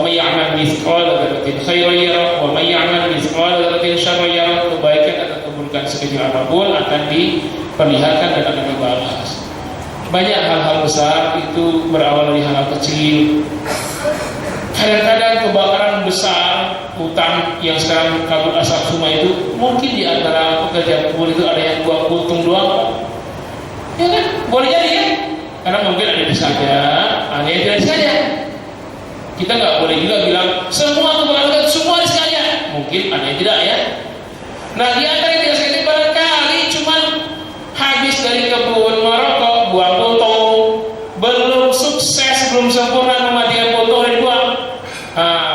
ya'mal mithqala dzarratin khairan yarah wa man ya'mal mithqala dzarratin syarran yarah. Kebaikan atau keburukan sekecil apapun akan perlihatkan dan akan dibalas. Banyak hal-hal besar itu berawal dari hal-hal kecil. Kadang-kadang kebakaran besar hutan yang sekarang kabut asap semua itu mungkin di antara pekerja kubur itu ada yang buang puntung doang, ya kan? Boleh jadi kan? Karena mungkin ada yang disengaja, ada yang tidak disengaja. Kita nggak boleh juga bilang semua kebakaran semua disengaja. Mungkin ada yang tidak ya. Nah di antara yang tidak sengaja barangkali cuma habis dari kebun merokok, buang puntung, belum sukses, belum sempurna mematikan puntung dan buang.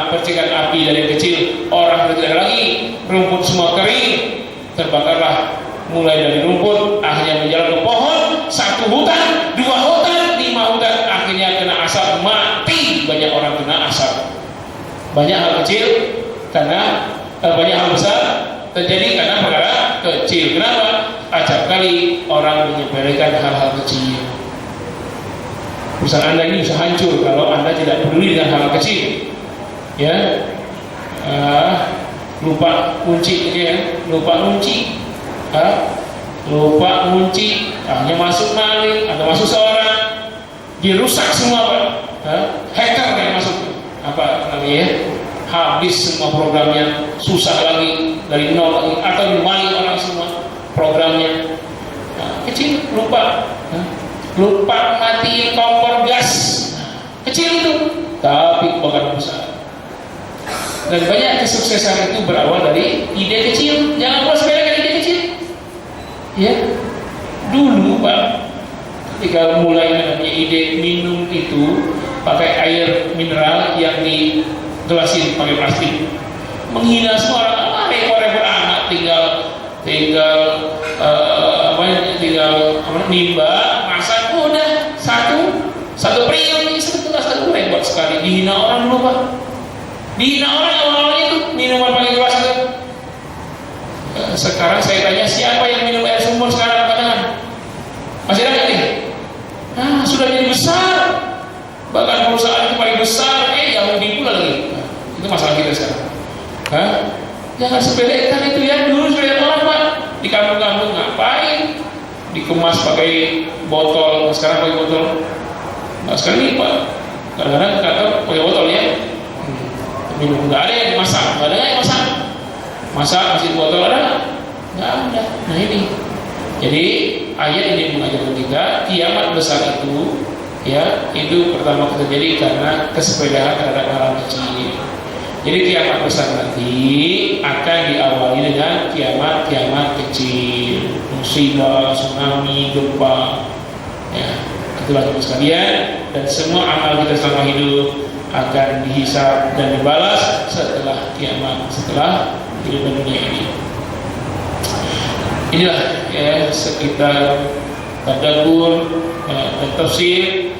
Percikan api dari kecil, orang tidak lagi, rumput semua kering, terbakarlah mulai dari rumput, akhirnya menjalar ke pohon, 1 hutan, 2 hutan, 5 hutan, akhirnya kena asap, mati banyak orang kena asap. Banyak hal kecil karena banyak hal besar terjadi karena perkara kecil. Kenapa? Acap kali orang menyepelekan hal-hal kecil. Perusahaan Anda ini bisa hancur kalau Anda tidak peduli dengan hal kecil. Ya, lupa kunci, ya, lupa kunci, hanya masuk maling, ada masuk seorang, dirusak semua, Pak. Hacker yang masuk, apa namanya? Habis semua programnya, susah lagi dari nol lagi, atau dimaling orang semua programnya. Kecil, lupa matiin kompor gas, kecil itu, tapi bakal besar. Dan banyak kesuksesan itu berawal dari ide kecil. Jangan pernah sepelekan ide kecil. Ya, dulu Pak, ketika mulai namanya ide minum itu pakai air mineral yang digelasin pakai plastik, menghina semua orang. Repot-repot amat, tinggal nimba, masak, udah satu periuk ini satu repot sekali. Dihina orang dulu Pak. Dihina orang awalnya itu minuman pakai gelas itu. Sekarang saya tanya siapa yang minum air sumur sekarang angkat tangan? Masih ada nggak nih? Sudah jadi besar. Bahkan perusahaan itu paling besar, Yahudi pula lagi. Itu masalah kita sekarang. Jangan sepelekan itu ya. Dulu sepelekan orang Pak. Di kampung-kampung ngapain? Dikemas pakai botol. Sekarang pakai botol. Sekarang ini Pak. Kadang-kadang kantor pakai botol ya. Minum nggak ada yang dimasak, nggak ada yang masak masih botol ada nggak ada. Nah ini jadi ayat ini mengajarkan kita kiamat besar itu ya, itu pertama terjadi karena kesepedaan terhadap hal kecil. Jadi kiamat besar nanti akan diawali dengan kiamat kecil, musibah, tsunami, gempa, ya itulah teman sekalian. Dan semua amal kita selama hidup akan dihisab dan dibalas setelah kiamat, setelah hidup dunia ini. Inilah ya sekitar tadabbur dan tafsir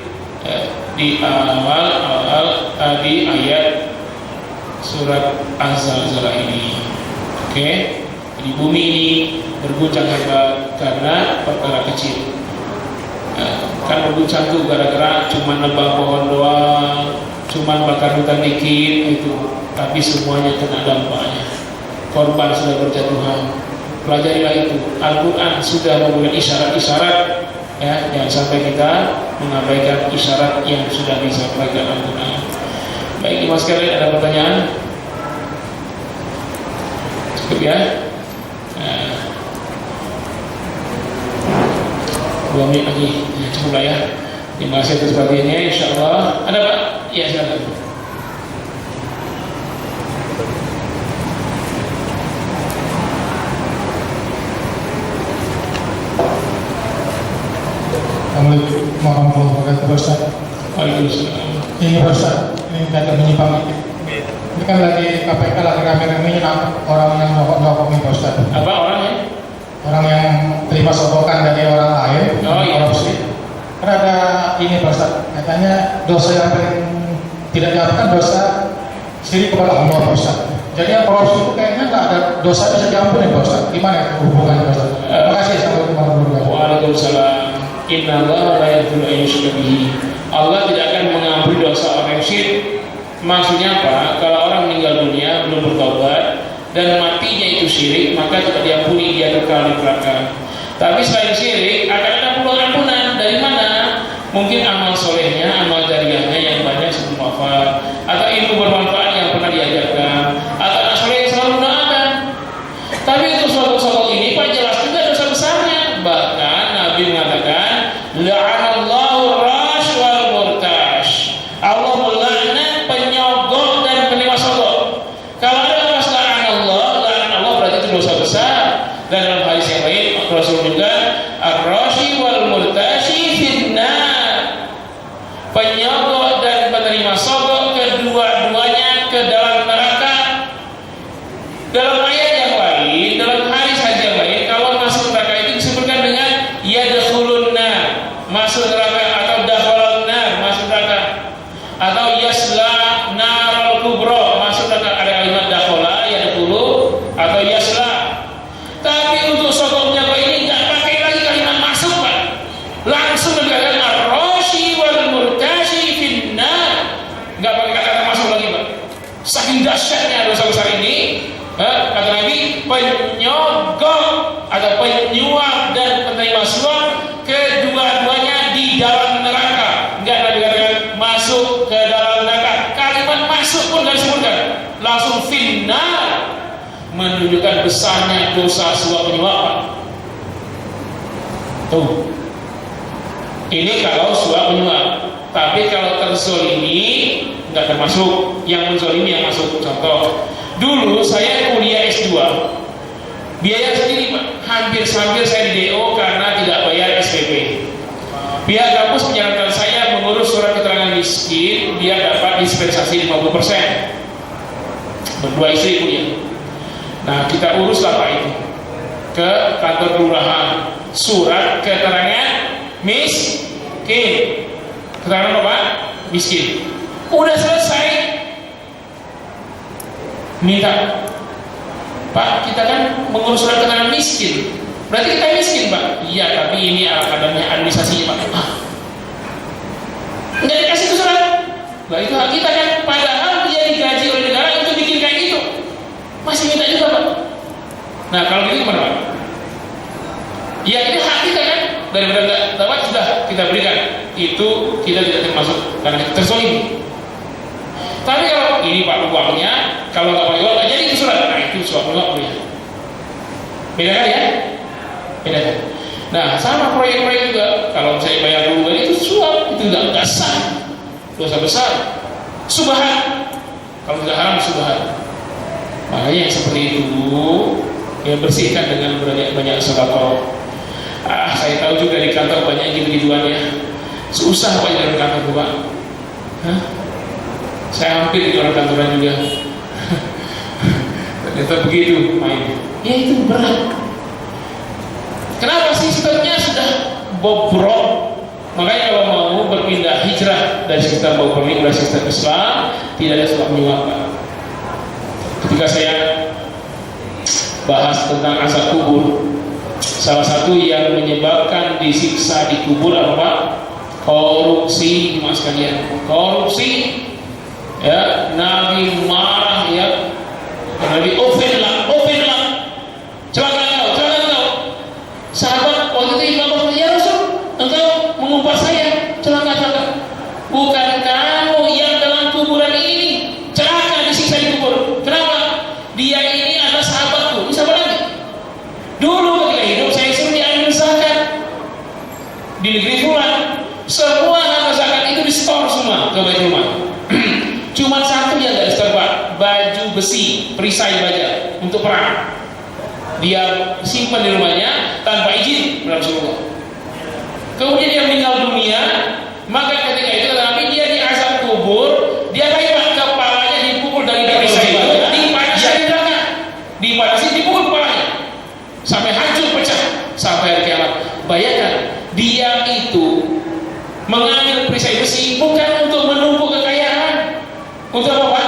di awal di ayat surat Az-Zalzalah ini. Oke, di bumi ini berguncang hebat karena perkara kecil. Kan berguncang tuh gara-gara cuma nebang pohon doang, cuma bakar hutan dikit itu, tapi semuanya kena dampaknya. Korban sudah berjatuhan. Pelajarilah itu. Al-Quran sudah memberikan isyarat-isyarat, ya, jangan sampai kita mengabaikan isyarat yang sudah disampaikan Al-Quran. Baik, Mas sekalian, ada pertanyaan? Cukup ya? 2 menit lagi, ya, cukup lah ya. Terima kasih atas perhatiannya, insyaallah. Ada Pak? Ya, silakan. Assalamualaikum warahmatullahi wabarakatuh, Ustaz. Waalaikumsalam. Ini Ustaz, ini agak menyimpang. Ini kan lagi KPK lagi rame-ramenya nangkap orang yang nyokok ini Ustaz. Apa orangnya? Orang yang terima sogokan dari orang lain, korupsi. Karena ada ini Ustaz, katanya dosa yang paling tidak diampuni dosa syirik kepada Allah Ustaz. Jadi yang korupsi itu kayaknya nggak ada dosa bisa diampuni Ustaz. Gimana hubungannya Ustaz? Terima kasih. Assalamualaikum warahmatullahi wabarakatuh. Waalaikumsalam. Innallaha la yaghfiru an yushraka bihi. Allah tidak akan mengampuni dosa orang yang syirik. Maksudnya apa? Kalau orang meninggal dunia belum bertobat dan matinya itu syirik, maka tidak diampuni, dia kekal di neraka. Tapi selain syirik akan ada peluang ampunan. Dari mana? Mungkin amal solehnya, amal jariahnya yang banyak sebelum wafat, atau ilmu bermanfaat yang pernah diajarkan, atau anak soleh yang selalu mendoakan. Tapi untuk sokok-sokok ini Pak jelas juga dosa besarnya. Bahkan Nabi mengatakan, la'anallahu rash wal murtash. Allah melaknat penyogok dan penerima sogok. Kalau ada lafaz la'anallah berarti itu dosa besar. Dan dalam hadis yang lain Rasul juga ar-rashi wal murtashi finnar. Penyogok dan penerima sogok kedua-duanya ke dalam neraka. Dalam ayat yang lain, dalam hadis yang lain, kalau masuk neraka itu disebutkan dengan yadkhulun nar, masuk neraka, atau dakhalan nar, masuk neraka, atau yasla narul kubra, masuk neraka. Ada kalimat dakhala, yadkhulu, atau yasla. Tapi untuk sokoknya Pak ini nggak pakai lagi kalimat masuk Pak, langsung dikatakan ar-rashi wal murtashi finnar, nggak pakai kata masuk lagi Pak. Saking dahsyatnya dosa besar ini, kata Nabi, penyogok atau penyuap dan penerima suap kedua-duanya di dalam neraka. Nggak Nabi katakan masuk ke dalam neraka, kalimat masuk pun nggak disebutkan, langsung finnar, menunjukkan besarnya dosa suap penyuap. Tuh, ini kalau suap penyuap. Tapi kalau terzolimi nggak termasuk. Yang menzolimi yang masuk. Contoh, dulu saya kuliah S2, biaya sendiri Pak. Hampir saya di DO karena tidak bayar SPP. Pihak kampus menyarankan saya mengurus surat keterangan miskin biar dapat dispensasi 50%. Berdua istri kuliah. Nah, kita uruslah Pak itu ke kantor kelurahan, surat keterangan miskin. Keterangan apa? Miskin. Udah selesai, minta, Pak, kita kan mengurus surat keterangan miskin, berarti kita miskin Pak. Iya, tapi ini adanya administrasinya Pak. Nggak dikasih itu surat. Nah, itu hak kita kan, padahal dia digaji oleh negara untuk bikin kayak gitu, masih minta juga Pak. Nah, kalau gitu gimana Pak? Ya itu hak kita kan, daripada nggak dapat sudah kita berikan. Itu kita tidak termasuk karena kita terzolimi. Tapi kalau ini Pak uangnya, kalau nggak pakai uang nggak jadi itu surat. Nah itu suap uang ya. Beda kan ya? Beda kan? Nah sama proyek-proyek juga. Kalau saya bayar dulu itu suap, itu nggak sah, dosa besar. Subahan. Kalau tidak haram subahan. Makanya yang seperti itu ya bersihkan dengan banyak sedekah. Saya tahu juga di kantor banyak gitu-gituan ya. Susah Pak jalan kantor Pak. Saya hampir di orang kantoran juga. Ternyata begitu main. Ya itu berat. Kenapa sistemnya sudah bobrok? Makanya kalau mau berpindah hijrah dari sistem bobrok ini ke sistem Islam, tidak ada sebab menyuap. Ketika saya bahas tentang azab kubur, salah satu yang menyebabkan disiksa di kubur apa? Korupsi, mas kalian. Korupsi. Ya, Nabi marah ya. Nabi ovenlah. Celaka kau. Sahabat waktu itu Imam ya Rasul, engkau mengumpat saya. Celaka. Bukan kamu yang dalam kuburan ini celaka disiksa di kubur. Kenapa? Dia ini adalah sahabatku. Ini sahabat Nabi. Dulu ketika hidup saya suruh diambil zakat di negeri Fulan. Semua harta zakat itu di store semua ke Baitul Mal. Cuma satu yang nggak di store Pak, baju besi, perisai baja untuk perang. Dia simpan di rumahnya tanpa izin Rasulullah. Kemudian dia meninggal dunia, maka ketika itu tapi dia diazab kubur, dia kayak kepalanya dipukul dari perisai baja, dipanasi di belakang, dipanasi dipukul kepalanya sampai hancur pecah sampai hari kiamat. Bayangkan dia itu mengambil perisai besi bukan untuk menumpuk kekayaan, untuk apa?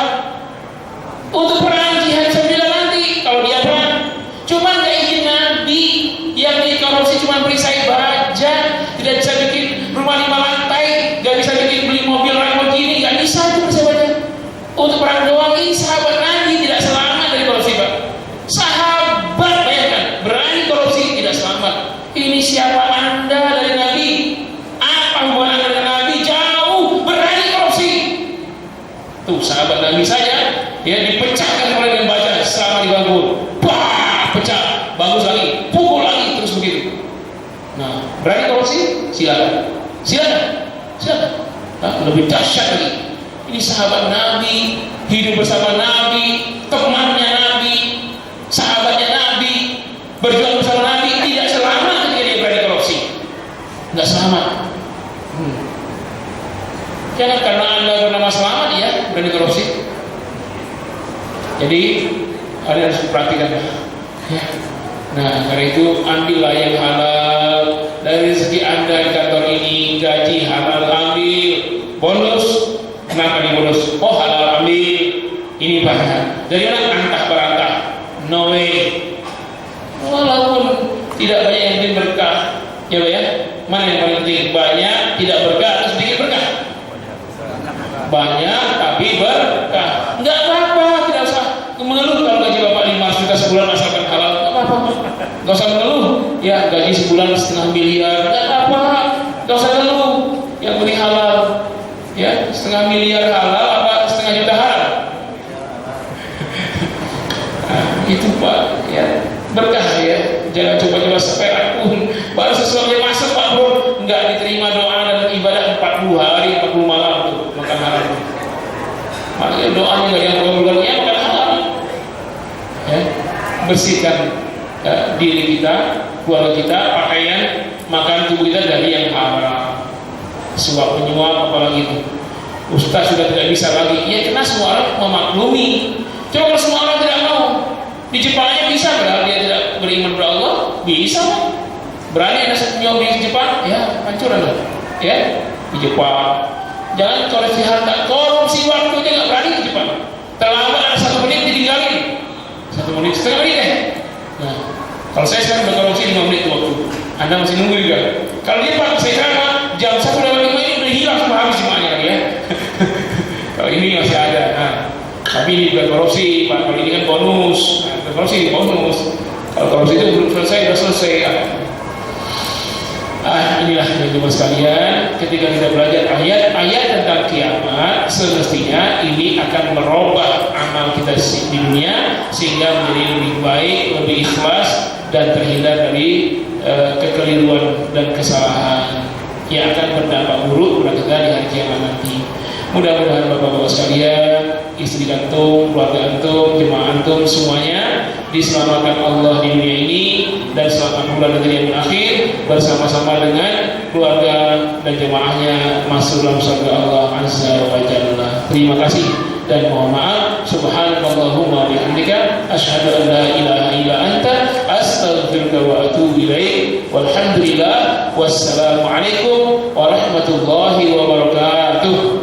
Untuk perang jihad sabilillah nanti kalau dia perang. Cuma nggak izin Nabi, yang dikorupsi cuma perisai baja, tidak bisa bikin rumah 5 lantai, nggak bisa bikin beli mobil Lamborghini, nggak bisa itu perisai baja. Untuk perang doang. Ini sahabat Nabi tidak selamat dari korupsi Pak. Sahabat bayangkan berani korupsi tidak selamat. Ini Nabi saja ya dipecahkan oleh yang baca selama diganggu, pecah, bagus lagi, pukul lagi, terus begitu. Nah, berani korupsi? Silakan. Nah, lebih dahsyat lagi. Ini sahabat Nabi, hidup bersama Nabi, temannya Nabi, sahabatnya Nabi, berjuang bersama Nabi, tidak selamat ketika dia berani korupsi. Nggak selamat. Jangan karena Anda bernama selamat ya berani korupsi. Jadi ada harus diperhatikan. Ya. Nah, karena itu ambillah yang halal. Dari rezeki Anda di kantor ini, gaji halal ambil, bonus kenapa di bonus? Oh halal ambil, ini banyak. Dari mana? Antah berantah, no way. Walaupun tidak banyak yang penting berkah, ya Pak ya. Mana yang paling penting? Banyak tidak berkah atau sedikit berkah? Banyak tapi berkah. Enggak apa-apa, tidak usah mengeluh kalau gaji Bapak 5 juta sebulan asalkan halal. Enggak apa-apa. Enggak usah mengeluh. Ya gaji sebulan 500 miliar. Enggak apa-apa. Enggak usah mengeluh. Yang penting halal. Ya, 500 miliar halal apa 500 juta halal? Nah, itu Pak, ya. Berkah ya. Jangan coba-coba seperak pun. Baru sesuatu yang masuk Pak Bro, enggak diterima doa dan ibadah 40 hari, 40 malam tuh makan halal. Makanya doanya enggak yang berguna ya makan halal. Ya, bersihkan diri kita, keluarga kita, pakaian, makan tubuh kita dari yang haram. Suap menyuap apalagi itu. Ustaz sudah tidak bisa lagi. Ya karena semua orang memaklumi. Coba kalau semua orang tidak mau, di Jepang aja bisa kan? Dia tidak beriman kepada Allah, bisa kan? Berani ada senyum di Jepang, ya hancur Anda. Ya di Jepang. Jangan korupsi harta, korupsi waktu aja nggak berani di Jepang. Terlambat ada 1 menit ditinggalin, 1 menit, setengah menit deh. Nah, kalau saya sekarang berkorupsi 5 menit waktu, Anda masih nunggu juga. Kalau dia Pak, saya sama jam 1:05 ini udah hilang semua habis semuanya ya. Kalau ini masih ada. Nah, tapi ini bukan korupsi Pak, kalau ini kan bonus. Nah, korupsi bonus. Kalau korupsi itu belum selesai, sudah selesai ya. Inilah teman-teman sekalian, ketika kita belajar ayat-ayat tentang kiamat, semestinya ini akan merubah amal kita di dunia sehingga menjadi lebih baik, lebih ikhlas dan terhindar dari kekeliruan dan kesalahan yang akan berdampak buruk kepada kita di hari kiamat nanti. Mudah-mudahan bapak-bapak sekalian, istri antum, keluarga antum, jemaah antum semuanya diselamatkan Allah di dunia ini dan selamat pula negeri yang akhir bersama-sama dengan keluarga dan jemaahnya masuk dalam surga Allah Azza wa Jalla. Terima kasih dan mohon maaf. Subhanallahumma bihamdika asyhadu an la ilaha illa anta astaghfiruka wa atubu ilaik. Walhamdulillah wassalamu alaikum warahmatullahi wabarakatuh.